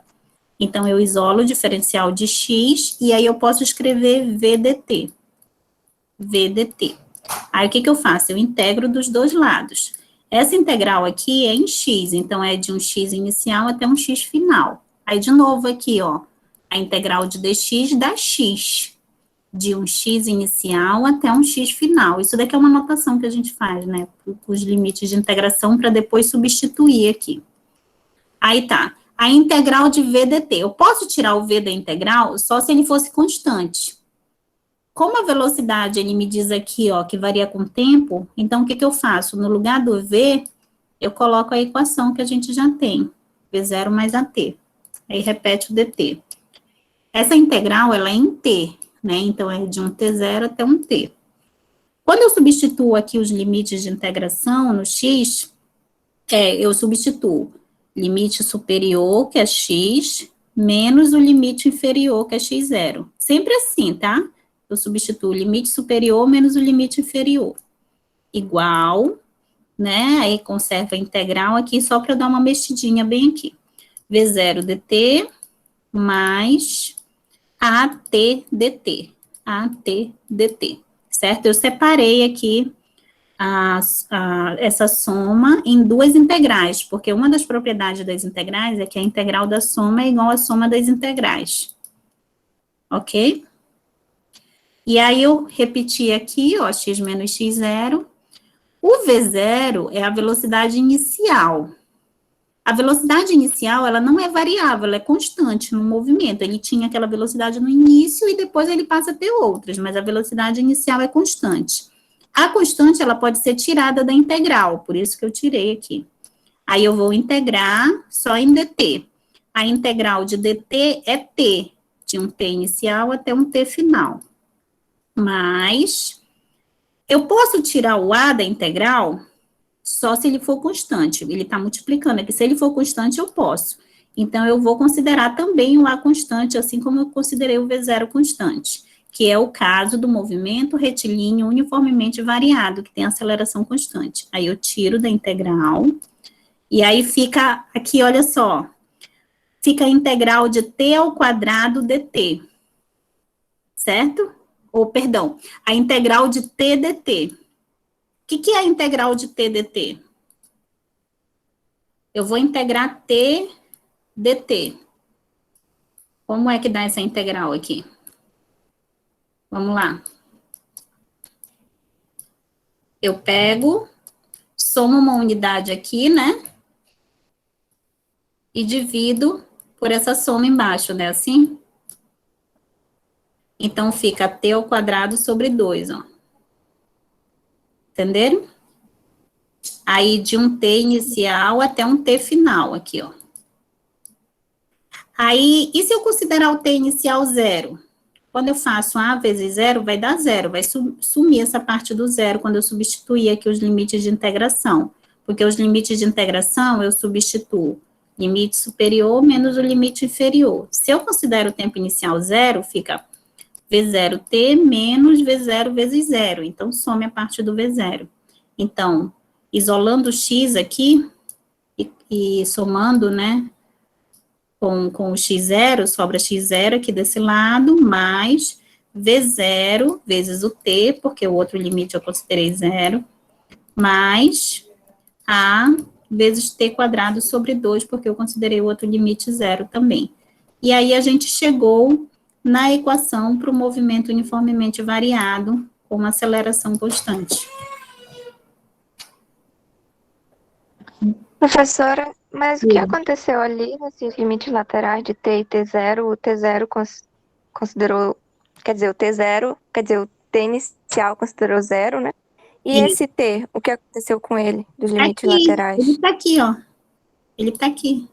Então, eu isolo o diferencial de x, e aí eu posso escrever vdt. Vdt. Aí, o que eu faço? Eu integro dos dois lados. Essa integral aqui é em x, então é de um x inicial até um x final. Aí, de novo aqui, ó, a integral de dx dá x, de um x inicial até um x final. Isso daqui é uma notação que a gente faz, né, com os limites de integração, para depois substituir aqui. Aí tá. A integral de v dt. Eu posso tirar o v da integral só se ele fosse constante. Como a velocidade, ele me diz aqui, ó, que varia com o tempo, então o que eu faço? No lugar do v, eu coloco a equação que a gente já tem, v0 mais at. Aí repete o dt. Essa integral, ela é em t, né? Então, é de um t0 até um t. Quando eu substituo aqui os limites de integração no x, eu substituo limite superior, que é x, menos o limite inferior, que é x0. Sempre assim, tá? Eu substituo o limite superior menos o limite inferior. Igual, né? Aí conserva a integral aqui, só para dar uma mexidinha bem aqui. V0 dt mais AT dt. AT dt, certo? Eu separei aqui essa soma em duas integrais, porque uma das propriedades das integrais é que a integral da soma é igual à soma das integrais. Ok? E aí eu repeti aqui, ó, x menos x0. O V0 é a velocidade inicial. A velocidade inicial, ela não é variável, ela é constante no movimento. Ele tinha aquela velocidade no início e depois ele passa a ter outras, mas a velocidade inicial é constante. A constante, ela pode ser tirada da integral, por isso que eu tirei aqui. Aí eu vou integrar só em dt. A integral de dt é t, de um t inicial até um t final. Mas eu posso tirar o a da integral só se ele for constante. Ele está multiplicando aqui. Se ele for constante, eu posso. Então, eu vou considerar também o a constante, assim como eu considerei o v0 constante, que é o caso do movimento retilíneo uniformemente variado, que tem aceleração constante. Aí eu tiro da integral, e aí fica aqui, olha só, fica a integral de t ao quadrado dt, certo? Ou, perdão, a integral de t dt. O que é a integral de t dt? Eu vou integrar t dt. Como é que dá essa integral aqui? Vamos lá. Eu pego, somo uma unidade aqui, né? E divido por essa soma embaixo, né? Assim. Então, fica t ao quadrado sobre 2, ó. Entenderam? Aí, de um t inicial até um t final, aqui, ó. Aí, e se eu considerar o t inicial 0? Quando eu faço a vezes 0, vai dar 0, vai sumir essa parte do 0 quando eu substituir aqui os limites de integração. Porque os limites de integração eu substituo limite superior menos o limite inferior. Se eu considero o tempo inicial 0, fica V0t menos V0 vezes 0. Então, some a parte do V0. Então, isolando o x aqui e somando, né, com o x0, sobra x0 aqui desse lado, mais V0 vezes o t, porque o outro limite eu considerei 0, mais a vezes t quadrado sobre 2, porque eu considerei o outro limite 0 também. E aí a gente chegou na equação para o movimento uniformemente variado com uma aceleração constante. Professora, mas o que aconteceu ali nesses limites laterais de t e t0? O t0 considerou, quer dizer, o t0, quer dizer, o t inicial considerou 0, né? E esse t, o que aconteceu com ele, dos limites laterais? Ele está aqui, ó. Ele está aqui.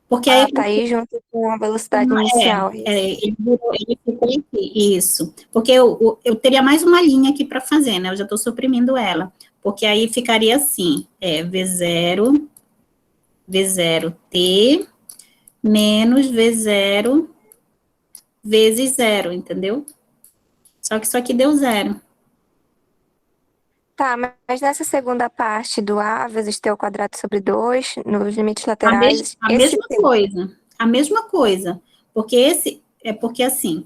Porque aí tá aí junto com a velocidade inicial. Ele ficou aqui, isso. Porque eu teria mais uma linha aqui para fazer, né? Eu já estou suprimindo ela. Porque aí ficaria assim, V0 t menos V0 vezes 0, entendeu? Só que isso aqui deu 0. Tá, mas nessa segunda parte do a vezes t ao quadrado sobre 2, nos limites laterais... A mesma coisa. Porque assim,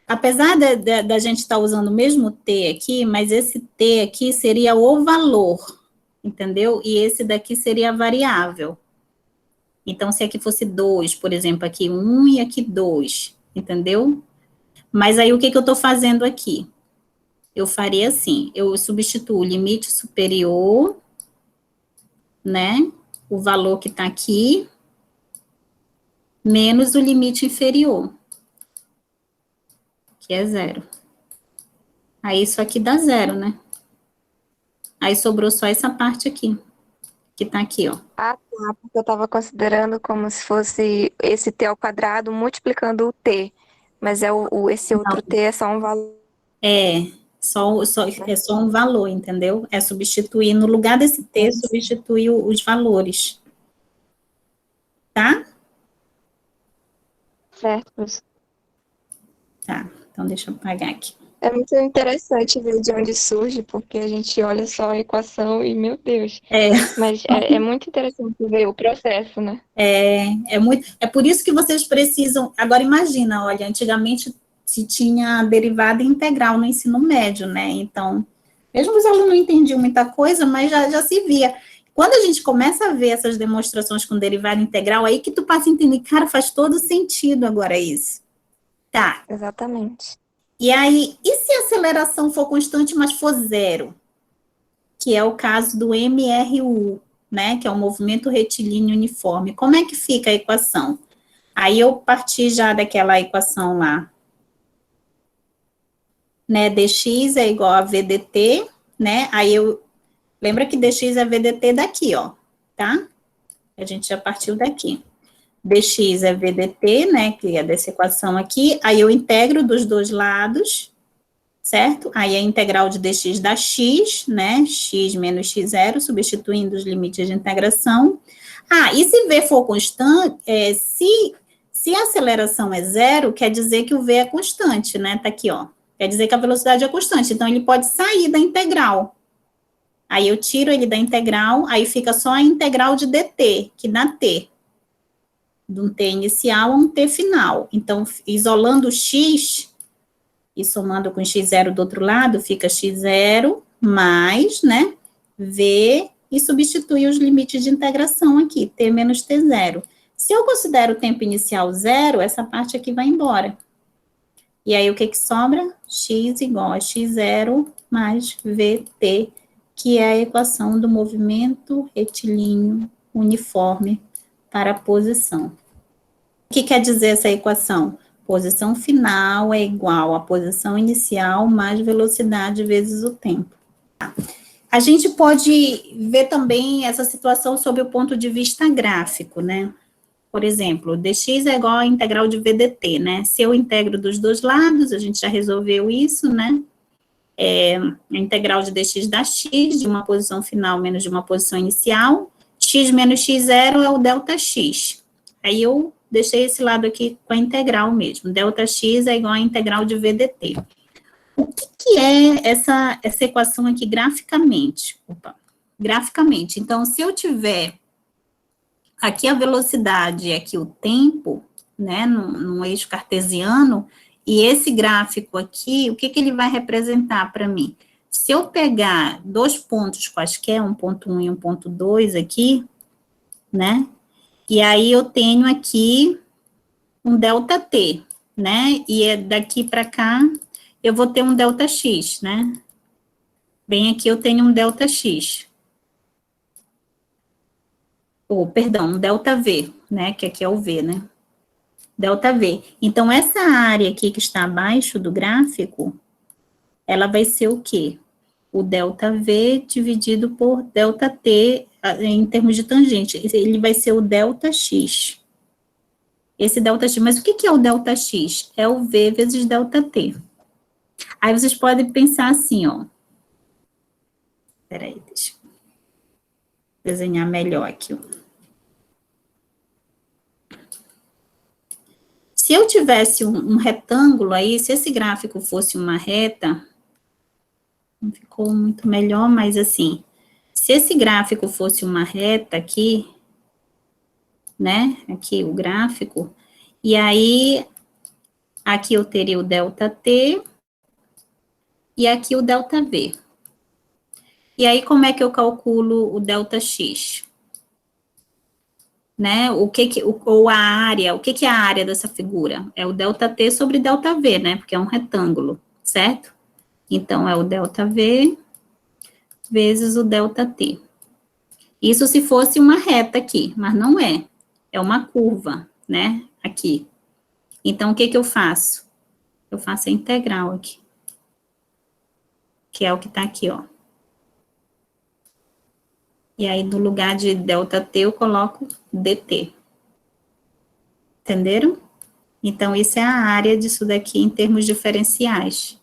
apesar da gente estar usando o mesmo t aqui, mas esse t aqui seria o valor, entendeu? E esse daqui seria a variável. Então, se aqui fosse 2, por exemplo, aqui 1 e aqui 2, entendeu? Mas aí, o que eu estou fazendo aqui? Eu faria assim, eu substituo o limite superior, né? O valor que está aqui, menos o limite inferior, que é 0. Aí, isso aqui dá 0, né? Aí, sobrou só essa parte aqui, que tá aqui, ó. Ah, tá, porque eu estava considerando como se fosse esse t ao quadrado multiplicando o t, mas esse outro t é só um valor. É só um valor, entendeu? É substituir, no lugar desse t, substituir os valores. Tá? Certo, professor. Tá, então deixa eu apagar aqui. É muito interessante ver de onde surge, porque a gente olha só a equação e, meu Deus. Mas é muito interessante ver o processo, né? É por isso que vocês precisam. Agora, imagina, olha, antigamente se tinha derivada integral no ensino médio, né? Então, mesmo os alunos não entendiam muita coisa, mas já se via. Quando a gente começa a ver essas demonstrações com derivada integral, aí que tu passa a entender, cara, faz todo sentido agora isso. Tá. Exatamente. E aí, e se a aceleração for constante, mas for zero? Que é o caso do MRU, né? Que é o movimento retilíneo uniforme. Como é que fica a equação? Aí eu parti já daquela equação lá, né? dx é igual a VDT, né? Aí lembra que dx é VDT daqui, ó, tá? A gente já partiu daqui. dx é VDT, né? Que é dessa equação aqui. Aí eu integro dos dois lados, certo? Aí a integral de dx dá x, né? X menos x0, substituindo os limites de integração. E se v for constante, se a aceleração é zero, quer dizer que o v é constante, né? Tá aqui, ó. Quer dizer que a velocidade é constante, então ele pode sair da integral. Aí eu tiro ele da integral, aí fica só a integral de dt, que dá t. De um t inicial a um t final. Então, isolando o x, e somando com x0 do outro lado, fica x0 mais, né, v, e substitui os limites de integração aqui, t menos t0. Se eu considero o tempo inicial zero, essa parte aqui vai embora. E aí, o que sobra? X igual a x0 mais vt, que é a equação do movimento retilíneo uniforme para a posição. O que quer dizer essa equação? Posição final é igual a posição inicial mais velocidade vezes o tempo. A gente pode ver também essa situação sob o ponto de vista gráfico, né? Por exemplo, dx é igual a integral de VDT, né? Se eu integro dos dois lados, a gente já resolveu isso, né? A integral de dx dá x, de uma posição final menos de uma posição inicial. X menos x0 é o ΔX. Aí eu deixei esse lado aqui com a integral mesmo. ΔX é igual a integral de VDT. O que é essa equação aqui graficamente? Graficamente. Então, se eu tiver aqui a velocidade e aqui o tempo, né, no eixo cartesiano, e esse gráfico aqui, o que ele vai representar para mim? Se eu pegar dois pontos quaisquer, um ponto 1 e um ponto 2 aqui, né, e aí eu tenho aqui um ΔT, né, e daqui para cá eu vou ter um ΔX, né, bem aqui eu tenho um ΔX. Perdão, um ΔV, né, que aqui é o V, né, ΔV. Então, essa área aqui que está abaixo do gráfico, ela vai ser o quê? O ΔV dividido por ΔT em termos de tangente. Ele vai ser o ΔX. Esse ΔX, mas o que é o ΔX? É o V vezes ΔT. Aí vocês podem pensar assim, ó. Peraí, deixa eu desenhar melhor aqui, ó. Se eu tivesse um retângulo aí, se esse gráfico fosse uma reta, não ficou muito melhor, mas assim, se esse gráfico fosse uma reta aqui, né, aqui o gráfico, e aí, aqui eu teria o ΔT, e aqui o ΔV. E aí, como é que eu calculo o ΔX? Né, ou a área, o que é a área dessa figura? É o ΔT sobre ΔV, né, porque é um retângulo, certo? Então, é o ΔV vezes o ΔT. Isso se fosse uma reta aqui, mas não é. É uma curva, né, aqui. Então, o que eu faço? Eu faço a integral aqui. Que é o que está aqui, ó. E aí, no lugar de ΔT, eu coloco dt. Entenderam? Então, isso é a área disso daqui em termos diferenciais.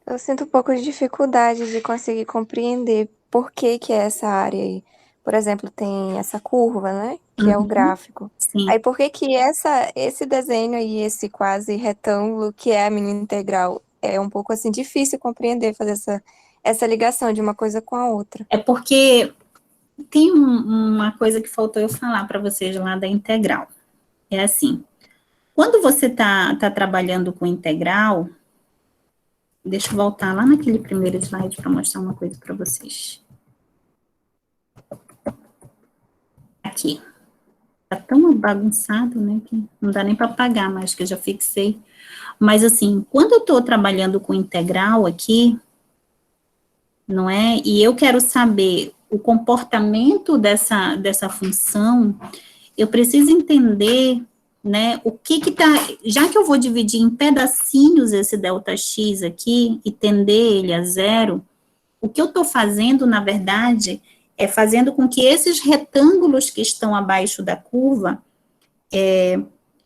Eu sinto um pouco de dificuldade de conseguir compreender por que é essa área aí. por exemplo, tem essa curva, né? Que é o gráfico. Sim. Aí, por que que esse desenho aí, esse quase retângulo, que é a minha integral, é um pouco, assim, difícil compreender, fazer essa ligação de uma coisa com a outra? É porque tem uma coisa que faltou eu falar para vocês lá da integral. É assim, quando você tá trabalhando com integral, deixa eu voltar lá naquele primeiro slide para mostrar uma coisa para vocês. Aqui. Tá tão bagunçado, né, que não dá nem para apagar, mas que eu já fixei. Mas, assim, quando eu estou trabalhando com integral aqui, não é? E eu quero saber o comportamento dessa função, eu preciso entender, né, o que tá, já que eu vou dividir em pedacinhos esse ΔX aqui, e tender ele a zero, o que eu estou fazendo, na verdade, é fazendo com que esses retângulos que estão abaixo da curva,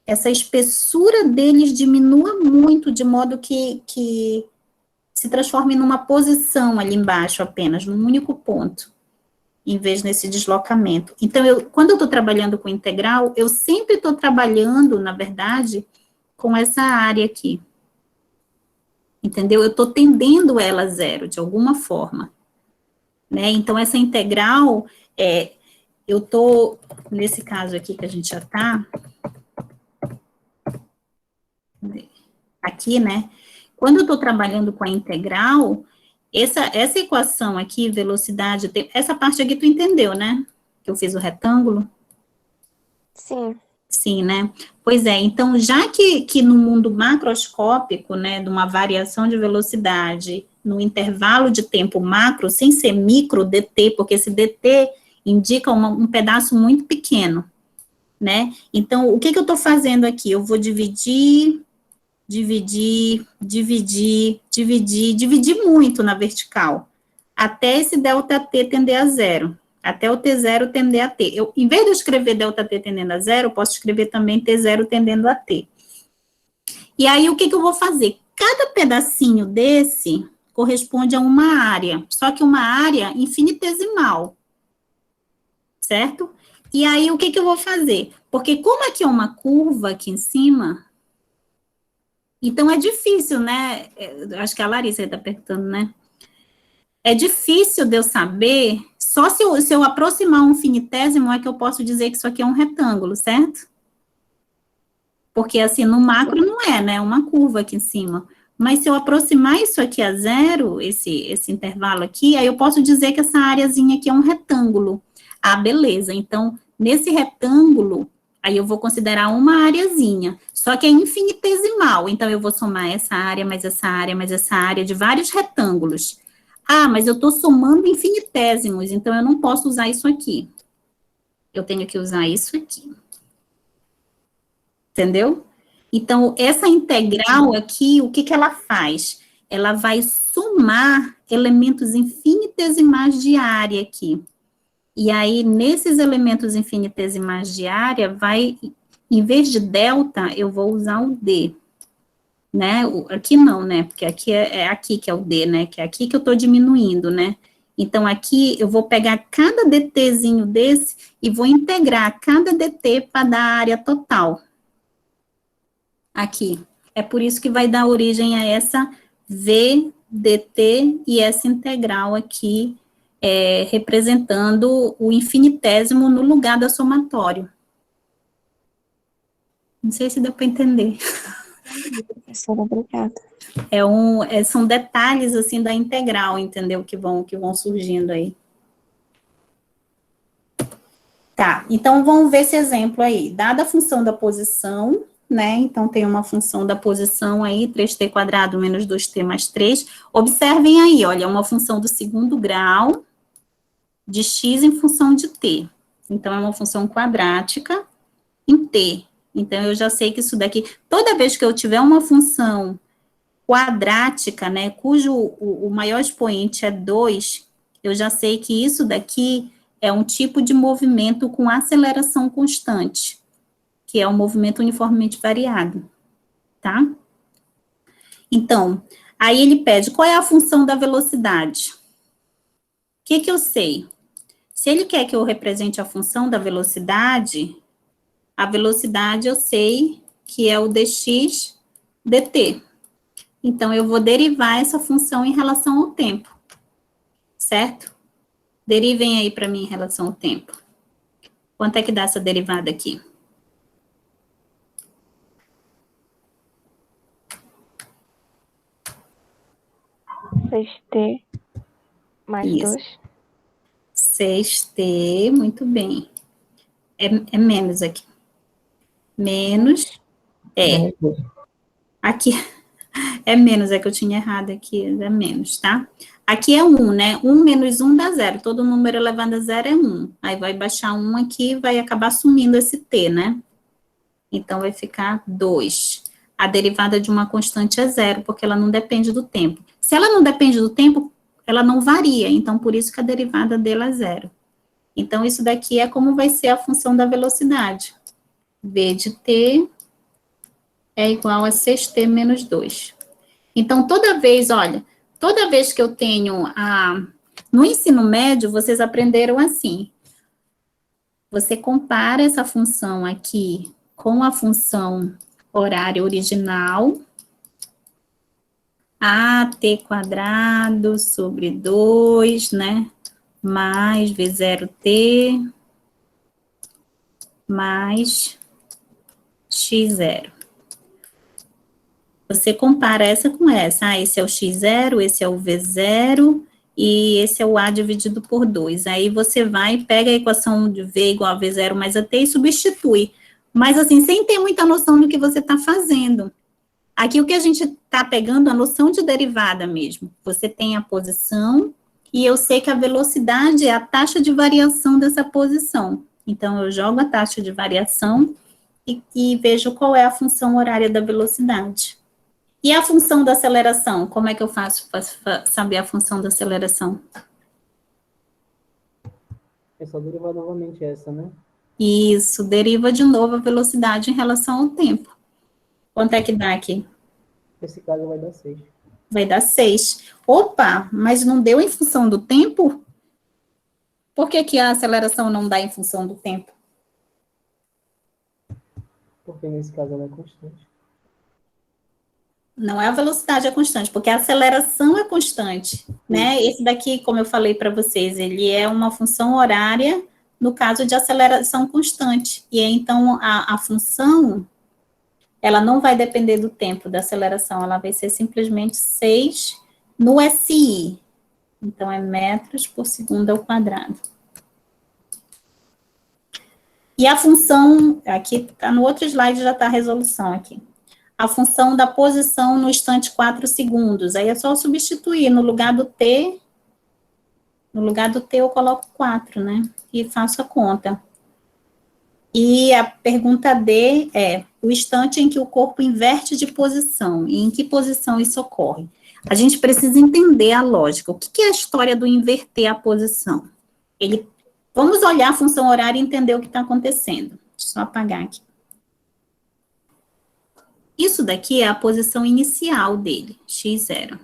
essa espessura deles diminua muito, de modo que se transforme numa posição ali embaixo apenas, num único ponto, em vez desse deslocamento. Então, quando eu estou trabalhando com integral, eu sempre estou trabalhando, na verdade, com essa área aqui. Entendeu? Eu estou tendendo ela a zero, de alguma forma. Né? Então, essa integral, eu estou, nesse caso aqui que a gente já está, aqui, né? Quando eu estou trabalhando com a integral, essa equação aqui, velocidade, essa parte aqui tu entendeu, né? Que eu fiz o retângulo. Sim. Sim, né? Pois é, então, já que no mundo macroscópico, né, de uma variação de velocidade, no intervalo de tempo macro, sem ser micro dt, porque esse dt indica um pedaço muito pequeno, né? Então, o que eu estou fazendo aqui? Eu vou dividir muito na vertical, até esse ΔT tender a zero, até o T0 tender a T. Em vez de eu escrever ΔT tendendo a zero, eu posso escrever também T0 tendendo a T. E aí, o que eu vou fazer? Cada pedacinho desse corresponde a uma área, só que uma área infinitesimal, certo? E aí, o que eu vou fazer? Porque como aqui é uma curva aqui em cima, então é difícil, né? Acho que a Larissa está perguntando, né? É difícil de eu saber, só se eu aproximar um infinitésimo é que eu posso dizer que isso aqui é um retângulo, certo? Porque assim, no macro não é, né? É uma curva aqui em cima. Mas se eu aproximar isso aqui a zero, esse intervalo aqui, aí eu posso dizer que essa areazinha aqui é um retângulo. Ah, beleza. Então, nesse retângulo, aí eu vou considerar uma areazinha. Só que é infinitesimal. Então, eu vou somar essa área, mais essa área, mais essa área de vários retângulos. Ah, mas eu estou somando infinitésimos, então eu não posso usar isso aqui. Eu tenho que usar isso aqui. Entendeu? Então, essa integral aqui, o que ela faz? Ela vai somar elementos infinitesimais de área aqui. E aí, nesses elementos infinitesimais de área, em vez de delta, eu vou usar o D. Né? Aqui não, né? Porque aqui é aqui que é o D, né? Que é aqui que eu estou diminuindo, né? Então, aqui eu vou pegar cada DTzinho desse e vou integrar cada DT para dar a área total. Aqui. É por isso que vai dar origem a essa VDT e essa integral aqui, representando o infinitésimo no lugar da somatório. Não sei se deu para entender. Professora, obrigada. São detalhes, assim, da integral, entendeu? Que vão surgindo aí. Tá, então vamos ver esse exemplo aí. Dada a função da posição, né? Então, tem uma função da posição aí, 3t² menos 2t mais 3. Observem aí, olha, uma função do segundo grau de x em função de t. Então, é uma função quadrática em t. Então, eu já sei que isso daqui, toda vez que eu tiver uma função quadrática, né, cujo o maior expoente é 2, eu já sei que isso daqui é um tipo de movimento com aceleração constante, que é um movimento uniformemente variado, tá? Então, aí ele pede, qual é a função da velocidade? O que eu sei? Se ele quer que eu represente a função da velocidade, a velocidade eu sei que é o dx dt. Então, eu vou derivar essa função em relação ao tempo, certo? Derivem aí para mim em relação ao tempo. Quanto é que dá essa derivada aqui? T mais Isso. 2. 6t, muito bem. É menos aqui. Menos, aqui, é menos, é que eu tinha errado aqui, é menos, tá? Aqui é 1, né? 1 menos 1 dá 0, todo número elevado a 0 é 1. Aí vai baixar 1 aqui, vai acabar sumindo esse t, né? Então, vai ficar 2. A derivada de uma constante é 0, porque ela não depende do tempo. Se ela não depende do tempo, ela não varia, então, por isso que a derivada dela é 0. Então, isso daqui é como vai ser a função da velocidade. V de t é igual a 6t menos 2. Então, toda vez, olha, toda vez que eu tenho no ensino médio, vocês aprenderam assim. Você compara essa função aqui com a função horária original, at² sobre 2, né? Mais V0t mais x0. Você compara essa com essa. Esse é o x0, esse é o v0, e esse é o a dividido por 2. Aí você vai e pega a equação de v igual a v0 mais at e substitui. Mas assim, sem ter muita noção do que você está fazendo. Aqui o que a gente está pegando, a noção de derivada mesmo. Você tem a posição, e eu sei que a velocidade é a taxa de variação dessa posição. Então, eu jogo a taxa de variação e vejo qual é a função horária da velocidade. E a função da aceleração? Como é que eu faço para saber a função da aceleração? É só derivar novamente essa, né? Isso, deriva de novo a velocidade em relação ao tempo. Quanto é que dá aqui? Nesse caso vai dar 6. Vai dar 6. Opa, mas não deu em função do tempo? Por que que a aceleração não dá em função do tempo? Porque nesse caso ela é constante. Não é a velocidade é constante, porque a aceleração é constante, né? Esse daqui, como eu falei para vocês, ele é uma função horária no caso de aceleração constante. E então, a função, ela não vai depender do tempo da aceleração, ela vai ser simplesmente 6 no SI. Então, é metros por segundo ao quadrado. E a função, aqui está no outro slide, já está a resolução aqui. A função da posição no instante 4 segundos. Aí é só substituir no lugar do t eu coloco 4, né? E faço a conta. E a pergunta D é o instante em que o corpo inverte de posição. E em que posição isso ocorre? A gente precisa entender a lógica. O que é a história do inverter a posição? Vamos olhar a função horária e entender o que está acontecendo. Deixa eu só apagar aqui. Isso daqui é a posição inicial dele, x0.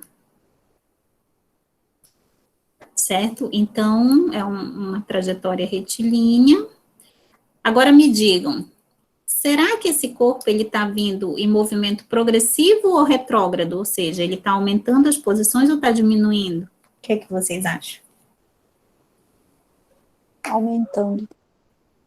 Certo? Então, é uma trajetória retilínea. Agora me digam, será que esse corpo ele está vindo em movimento progressivo ou retrógrado? Ou seja, ele está aumentando as posições ou está diminuindo? O que é que vocês acham? Aumentando.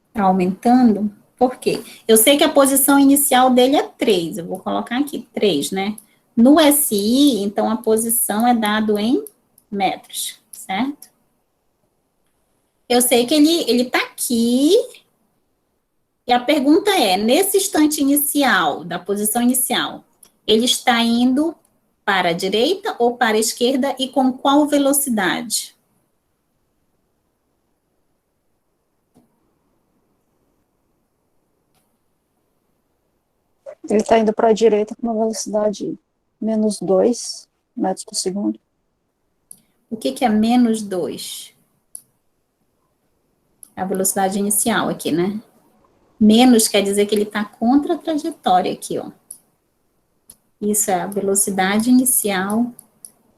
Está aumentando? Por quê? Eu sei que a posição inicial dele é 3, eu vou colocar aqui 3, né? No SI, então, a posição é dado em metros, certo? Eu sei que ele está aqui, e a pergunta é, nesse instante inicial, da posição inicial, ele está indo para a direita ou para a esquerda e com qual velocidade? Ele está indo para a direita com uma velocidade menos 2 metros por segundo. O que é menos 2? A velocidade inicial aqui, né? Menos quer dizer que ele está contra a trajetória aqui, ó. Isso é a velocidade inicial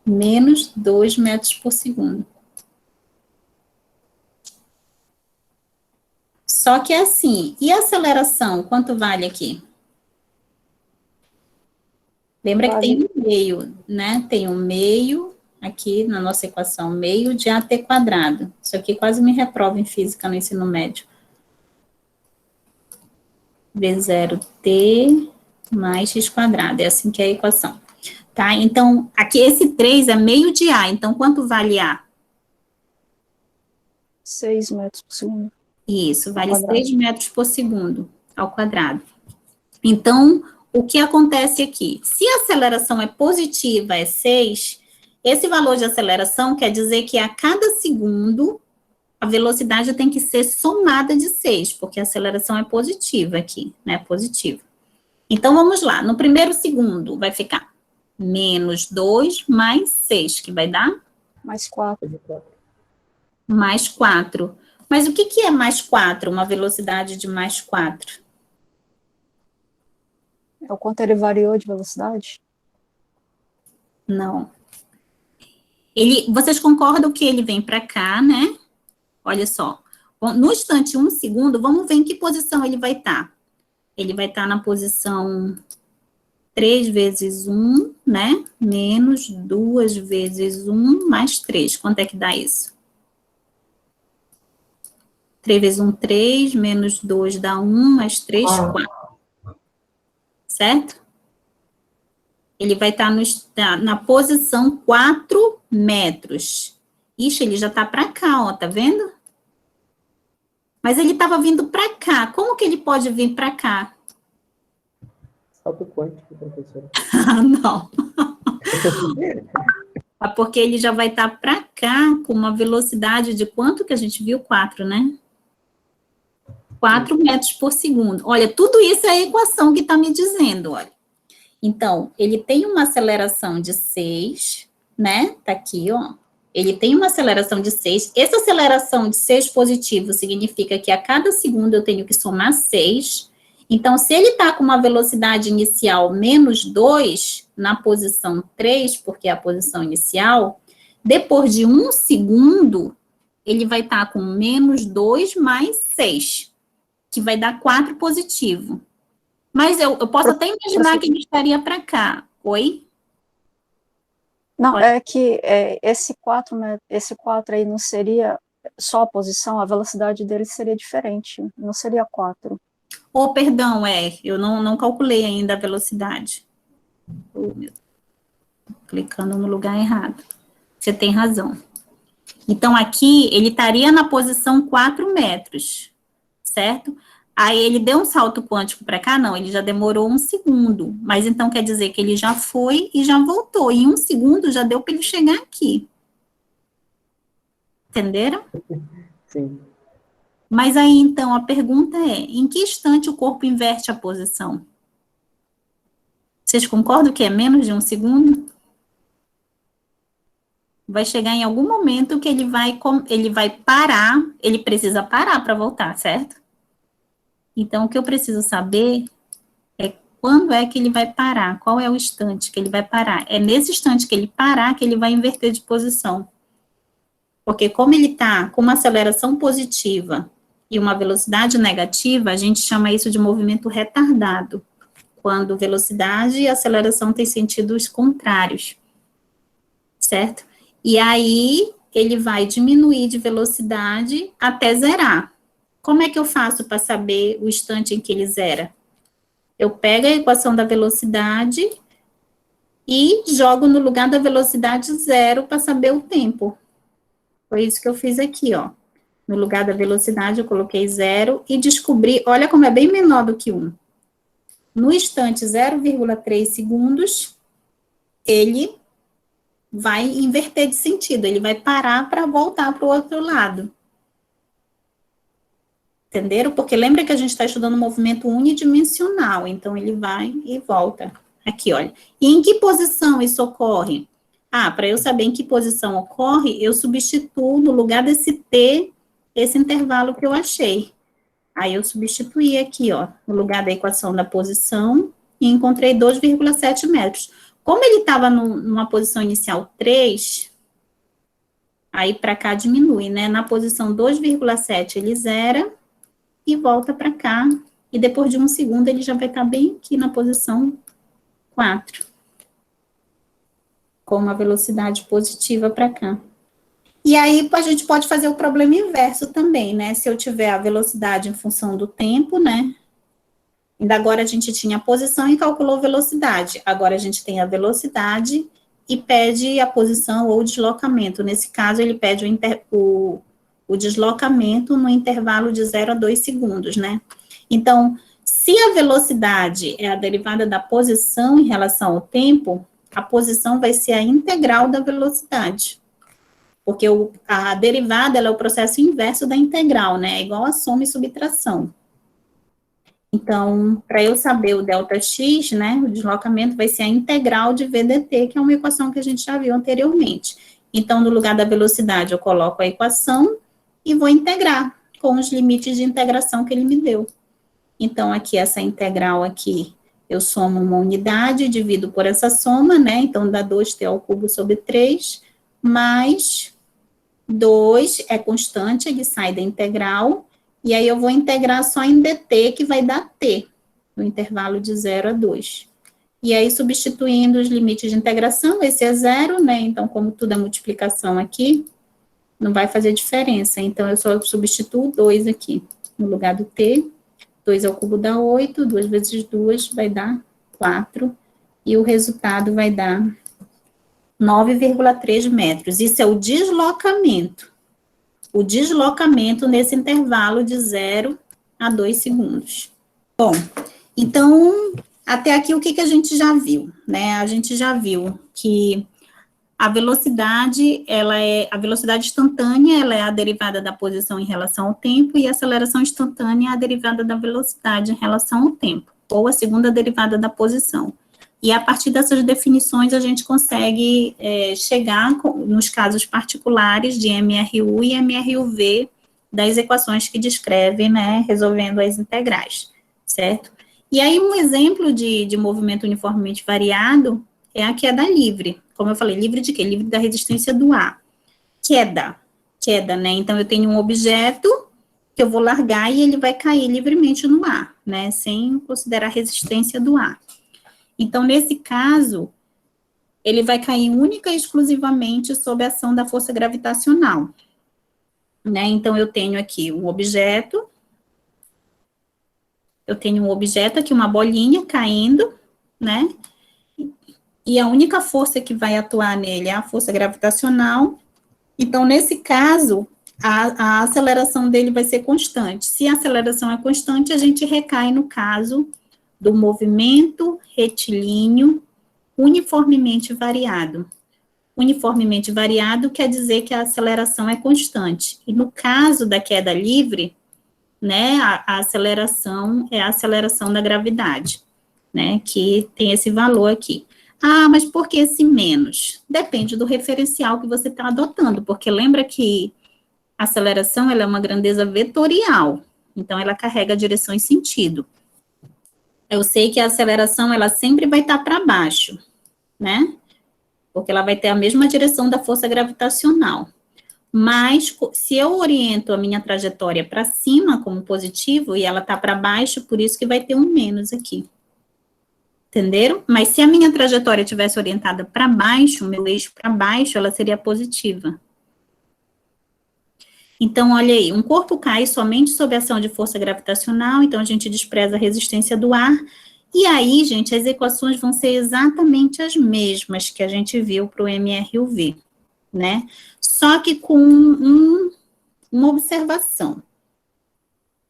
menos 2 metros por segundo. Só que é assim, e a aceleração, quanto vale aqui? Lembra que tem um meio, né? Tem um meio aqui na nossa equação, meio de AT quadrado. Isso aqui quase me reprova em física no ensino médio. V0t mais x quadrado, é assim que é a equação. Tá? Então, aqui esse 3 é meio de A, então quanto vale A? 6 metros por segundo. Isso, vale quadrado. 6 metros por segundo ao quadrado. Então, o que acontece aqui? Se a aceleração é positiva, é 6, esse valor de aceleração quer dizer que a cada segundo a velocidade tem que ser somada de 6, porque a aceleração é positiva aqui, né? Positiva. Então, vamos lá. No primeiro segundo, vai ficar menos 2 mais 6, que vai dar? Mais 4. Mais 4. Mas o que é mais 4? Uma velocidade de mais 4? É o quanto ele variou de velocidade? Não. Vocês concordam que ele vem para cá, né? Olha só. No instante 1 segundo, vamos ver em que posição ele vai estar. Ele vai estar na posição 3 vezes 1, né? Menos 2 vezes 1 mais 3. Quanto é que dá isso? 3 vezes 1, 3, menos 2 dá 1, mais 3, 4. Certo? Ele vai estar na posição 4 metros. Ixi, ele já está para cá, ó, tá vendo? Mas ele estava vindo para cá. Como que ele pode vir para cá? Salto quântico, professora. Não. É porque ele já vai estar para cá com uma velocidade de quanto que a gente viu? 4, né? 4 metros por segundo. Olha, tudo isso é a equação que está me dizendo, olha. Então, ele tem uma aceleração de 6, né? Tá aqui, ó. Ele tem uma aceleração de 6. Essa aceleração de 6 positivo significa que a cada segundo eu tenho que somar 6. Então, se ele está com uma velocidade inicial menos 2, na posição 3, porque é a posição inicial, depois de 1 segundo, ele vai estar com menos 2 mais 6, que vai dar 4 positivo. Mas eu posso até imaginar que ele estaria para cá. Oi? Não, é que esse 4 aí não seria só a posição, a velocidade dele seria diferente, não seria 4. Oh, perdão, eu não calculei ainda a velocidade. Clicando no lugar errado. Você tem razão. Então, aqui, ele estaria na posição 4 metros, certo? Aí, ele deu um salto quântico para cá? Não, ele já demorou 1 segundo. Mas, então, quer dizer que ele já foi e já voltou. Em 1 segundo, já deu para ele chegar aqui. Entenderam? Sim. Mas aí, então, a pergunta é, em que instante o corpo inverte a posição? Vocês concordam que é menos de 1 segundo? Vai chegar em algum momento que ele vai parar, ele precisa parar para voltar, certo? Então, o que eu preciso saber é quando é que ele vai parar, qual é o instante que ele vai parar. É nesse instante que ele parar que ele vai inverter de posição. Porque como ele está com uma aceleração positiva e uma velocidade negativa, a gente chama isso de movimento retardado, quando velocidade e aceleração têm sentidos contrários, certo? E aí, ele vai diminuir de velocidade até zerar. Como é que eu faço para saber o instante em que ele zera? Eu pego a equação da velocidade e jogo no lugar da velocidade zero para saber o tempo. Foi isso que eu fiz aqui, ó. No lugar da velocidade, eu coloquei 0 e descobri, olha como é bem menor do que 1. No instante 0,3 segundos, ele vai inverter de sentido, ele vai parar para voltar para o outro lado. Entenderam? Porque lembra que a gente está estudando movimento unidimensional, então ele vai e volta. Aqui, olha. E em que posição isso ocorre? Para eu saber em que posição ocorre, eu substituo no lugar desse T, esse intervalo que eu achei. Aí eu substituí aqui, ó, no lugar da equação da posição, e encontrei 2,7 metros. Como ele estava numa posição inicial 3, aí para cá diminui, né? Na posição 2,7 ele zera, e volta para cá, e depois de 1 segundo ele já vai estar bem aqui na posição 4, com uma velocidade positiva para cá. E aí a gente pode fazer o problema inverso também, né? Se eu tiver a velocidade em função do tempo, né? Ainda agora a gente tinha a posição e calculou velocidade. Agora a gente tem a velocidade e pede a posição ou o deslocamento. Nesse caso, ele pede o deslocamento no intervalo de 0 a 2 segundos, né? Então, se a velocidade é a derivada da posição em relação ao tempo, a posição vai ser a integral da velocidade. Porque a derivada ela é o processo inverso da integral, né? É igual a soma e subtração. Então, para eu saber o ΔX, né, o deslocamento vai ser a integral de VDT, que é uma equação que a gente já viu anteriormente. Então, no lugar da velocidade, eu coloco a equação e vou integrar com os limites de integração que ele me deu. Então, aqui, essa integral aqui, eu somo uma unidade, divido por essa soma, né, então dá 2t ao cubo sobre 3, mais 2 é constante, ele sai da integral, e aí eu vou integrar só em dt, que vai dar t, no intervalo de 0 a 2. E aí, substituindo os limites de integração, esse é 0, né, então como tudo é multiplicação aqui, não vai fazer diferença, então eu só substituo 2 aqui, no lugar do t, 2 ao cubo dá 8, 2 vezes 2 vai dar 4, e o resultado vai dar 9,3 metros. Isso é o deslocamento. O deslocamento nesse intervalo de 0 a 2 segundos. Bom, então, até aqui o que a gente já viu, né? A gente já viu que a velocidade, a velocidade instantânea, ela é a derivada da posição em relação ao tempo, e a aceleração instantânea é a derivada da velocidade em relação ao tempo, ou a segunda derivada da posição. E a partir dessas definições, a gente consegue chegar nos casos particulares de MRU e MRUV das equações que descrevem, né, resolvendo as integrais, certo? E aí, um exemplo de movimento uniformemente variado é a queda livre. Como eu falei, livre de quê? Livre da resistência do ar. Queda, né? Então, eu tenho um objeto que eu vou largar e ele vai cair livremente no ar, né, sem considerar a resistência do ar. Então, nesse caso, ele vai cair única e exclusivamente sob a ação da força gravitacional, né? Então, eu tenho aqui um objeto, aqui, uma bolinha caindo, né? E a única força que vai atuar nele é a força gravitacional. Então, nesse caso, a aceleração dele vai ser constante. Se a aceleração é constante, a gente recai no caso do movimento retilíneo uniformemente variado. Uniformemente variado quer dizer que a aceleração é constante. E no caso da queda livre, né, a aceleração é a aceleração da gravidade, né, que tem esse valor aqui. Ah, mas por que esse menos? Depende do referencial que você está adotando, porque lembra que a aceleração ela é uma grandeza vetorial, então ela carrega direção e sentido. Eu sei que a aceleração, ela sempre vai estar para baixo, né? Porque ela vai ter a mesma direção da força gravitacional. Mas, se eu oriento a minha trajetória para cima como positivo, e ela está para baixo, por isso que vai ter um menos aqui. Entenderam? Mas se a minha trajetória tivesse orientada para baixo, o meu eixo para baixo, ela seria positiva. Então, olha aí, um corpo cai somente sob a ação de força gravitacional, então a gente despreza a resistência do ar, e aí, gente, as equações vão ser exatamente as mesmas que a gente viu para o MRUV, né? Só que com uma observação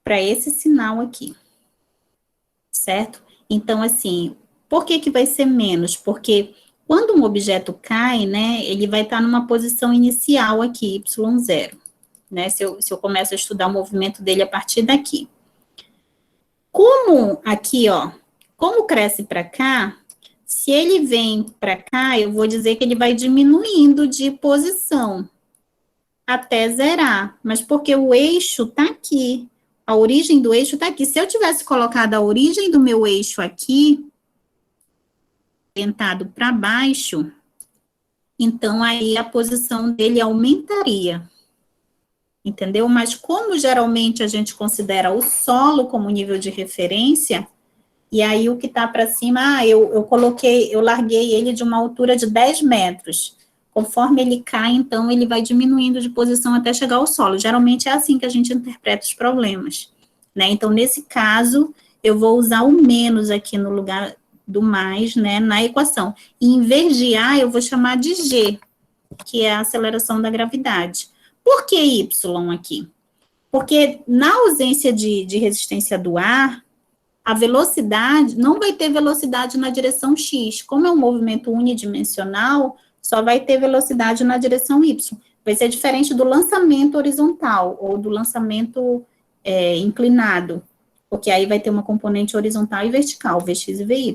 para esse sinal aqui, certo? Então, assim, por que vai ser menos? Porque quando um objeto cai, né, ele vai estar numa posição inicial aqui, y0. Né, se eu começo a estudar o movimento dele a partir daqui. Como aqui, ó, como cresce para cá, se ele vem para cá, eu vou dizer que ele vai diminuindo de posição até zerar, mas porque o eixo tá aqui, a origem do eixo tá aqui. Se eu tivesse colocado a origem do meu eixo aqui, orientado para baixo, então aí a posição dele aumentaria. entendeu? Mas como geralmente a gente considera o solo como nível de referência, e aí o que está para cima, eu larguei ele de uma altura de 10 metros. Conforme ele cai, então, ele vai diminuindo de posição até chegar ao solo. Geralmente é assim que a gente interpreta os problemas, né? Então, nesse caso, eu vou usar o menos aqui no lugar do mais, né, na equação. E em vez de A, eu vou chamar de G, que é a aceleração da gravidade. Por que Y aqui? Porque na ausência de resistência do ar, a velocidade, não vai ter velocidade na direção X. Como é um movimento unidimensional, só vai ter velocidade na direção Y. Vai ser diferente do lançamento horizontal ou do lançamento inclinado, porque aí vai ter uma componente horizontal e vertical, Vx e Vy.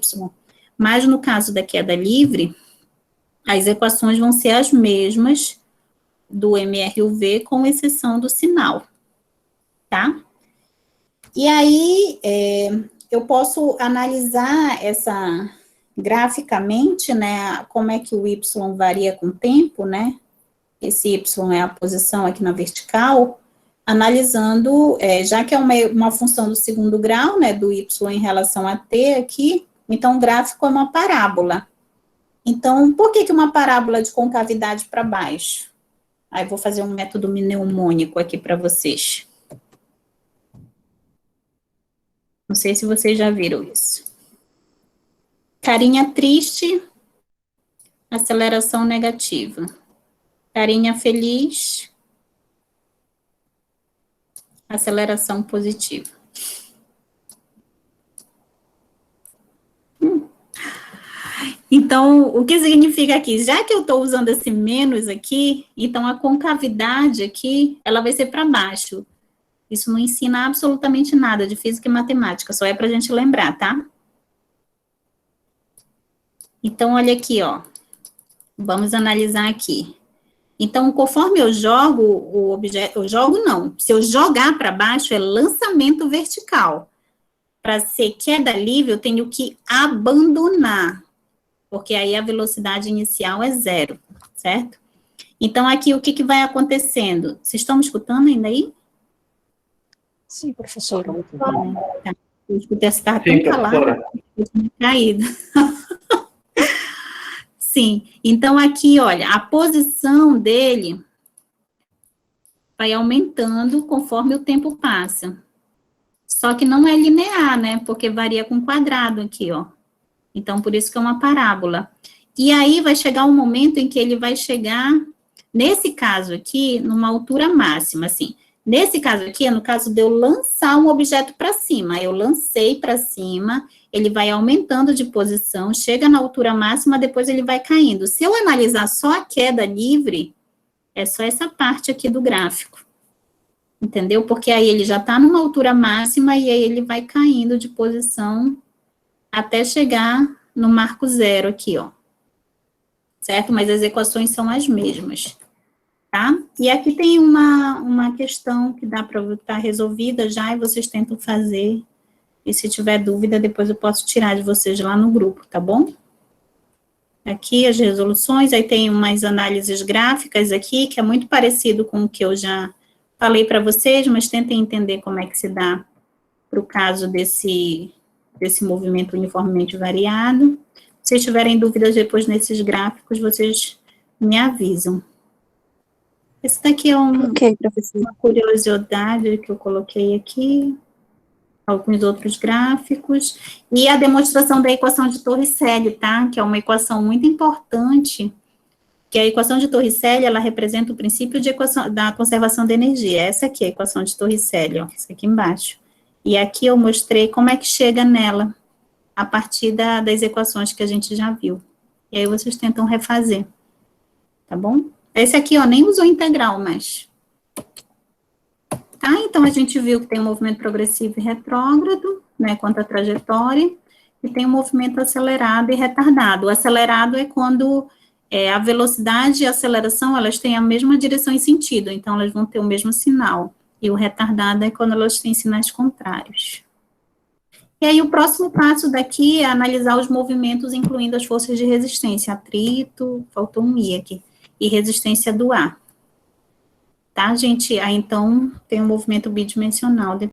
Mas no caso da queda livre, as equações vão ser as mesmas do MRUV, com exceção do sinal, tá? E aí, eu posso analisar essa graficamente, né, como é que o Y varia com o tempo, né? Esse Y é a posição aqui na vertical, analisando, já que é uma função do segundo grau, né, do Y em relação a T aqui, então o gráfico é uma parábola. Então, por que uma parábola de concavidade para baixo? Aí vou fazer um método mnemônico aqui para vocês. Não sei se vocês já viram isso. Carinha triste, aceleração negativa. Carinha feliz, aceleração positiva. Então, o que significa aqui? Já que eu estou usando esse menos aqui, então a concavidade aqui, ela vai ser para baixo. Isso não ensina absolutamente nada de física e matemática, só é para a gente lembrar, tá? Então, olha aqui, ó. Vamos analisar aqui. Então, conforme eu jogo o objeto, se eu jogar para baixo, é lançamento vertical. Para ser queda livre, eu tenho que abandonar, porque aí a velocidade inicial é 0, certo? Então, aqui, o que vai acontecendo? Vocês estão me escutando ainda aí? Sim, professora. Tá. Eu escutei essa tarde tão calada, eu tinha caído. Sim, então aqui, olha, a posição dele vai aumentando conforme o tempo passa. Só que não é linear, né? Porque varia com quadrado aqui, ó. Então, por isso que é uma parábola. E aí vai chegar um momento em que ele vai chegar, nesse caso aqui, numa altura máxima, assim. Nesse caso aqui, é no caso de eu lançar um objeto para cima. Eu lancei para cima, ele vai aumentando de posição, chega na altura máxima, depois ele vai caindo. Se eu analisar só a queda livre, é só essa parte aqui do gráfico. Entendeu? Porque aí ele já está numa altura máxima e aí ele vai caindo de posição até chegar no marco zero aqui, ó. Certo? Mas as equações são as mesmas. Tá? E aqui tem uma questão que dá para estar resolvida já, e vocês tentam fazer, e se tiver dúvida, depois eu posso tirar de vocês lá no grupo, tá bom? Aqui as resoluções, aí tem umas análises gráficas aqui, que é muito parecido com o que eu já falei para vocês, mas tentem entender como é que se dá para o caso desse movimento uniformemente variado. Se vocês tiverem dúvidas depois nesses gráficos, vocês me avisam. Esse daqui é uma curiosidade que eu coloquei aqui, alguns outros gráficos, e a demonstração da equação de Torricelli, tá? Que é uma equação muito importante, que a equação de Torricelli, ela representa o princípio de da conservação da energia. Essa aqui é a equação de Torricelli, ó, essa aqui embaixo. E aqui eu mostrei como é que chega nela, a partir das equações que a gente já viu. E aí vocês tentam refazer, tá bom? Esse aqui, ó, nem usou integral, mas... Tá, então a gente viu que tem um movimento progressivo e retrógrado, né, quanto à trajetória, e tem um movimento acelerado e retardado. O acelerado é quando a velocidade e a aceleração, elas têm a mesma direção e sentido, então elas vão ter o mesmo sinal. E o retardado é quando elas têm sinais contrários. E aí o próximo passo daqui é analisar os movimentos, incluindo as forças de resistência, atrito, faltou um I aqui, e resistência do ar. Tá, gente? Aí, então, tem um movimento bidimensional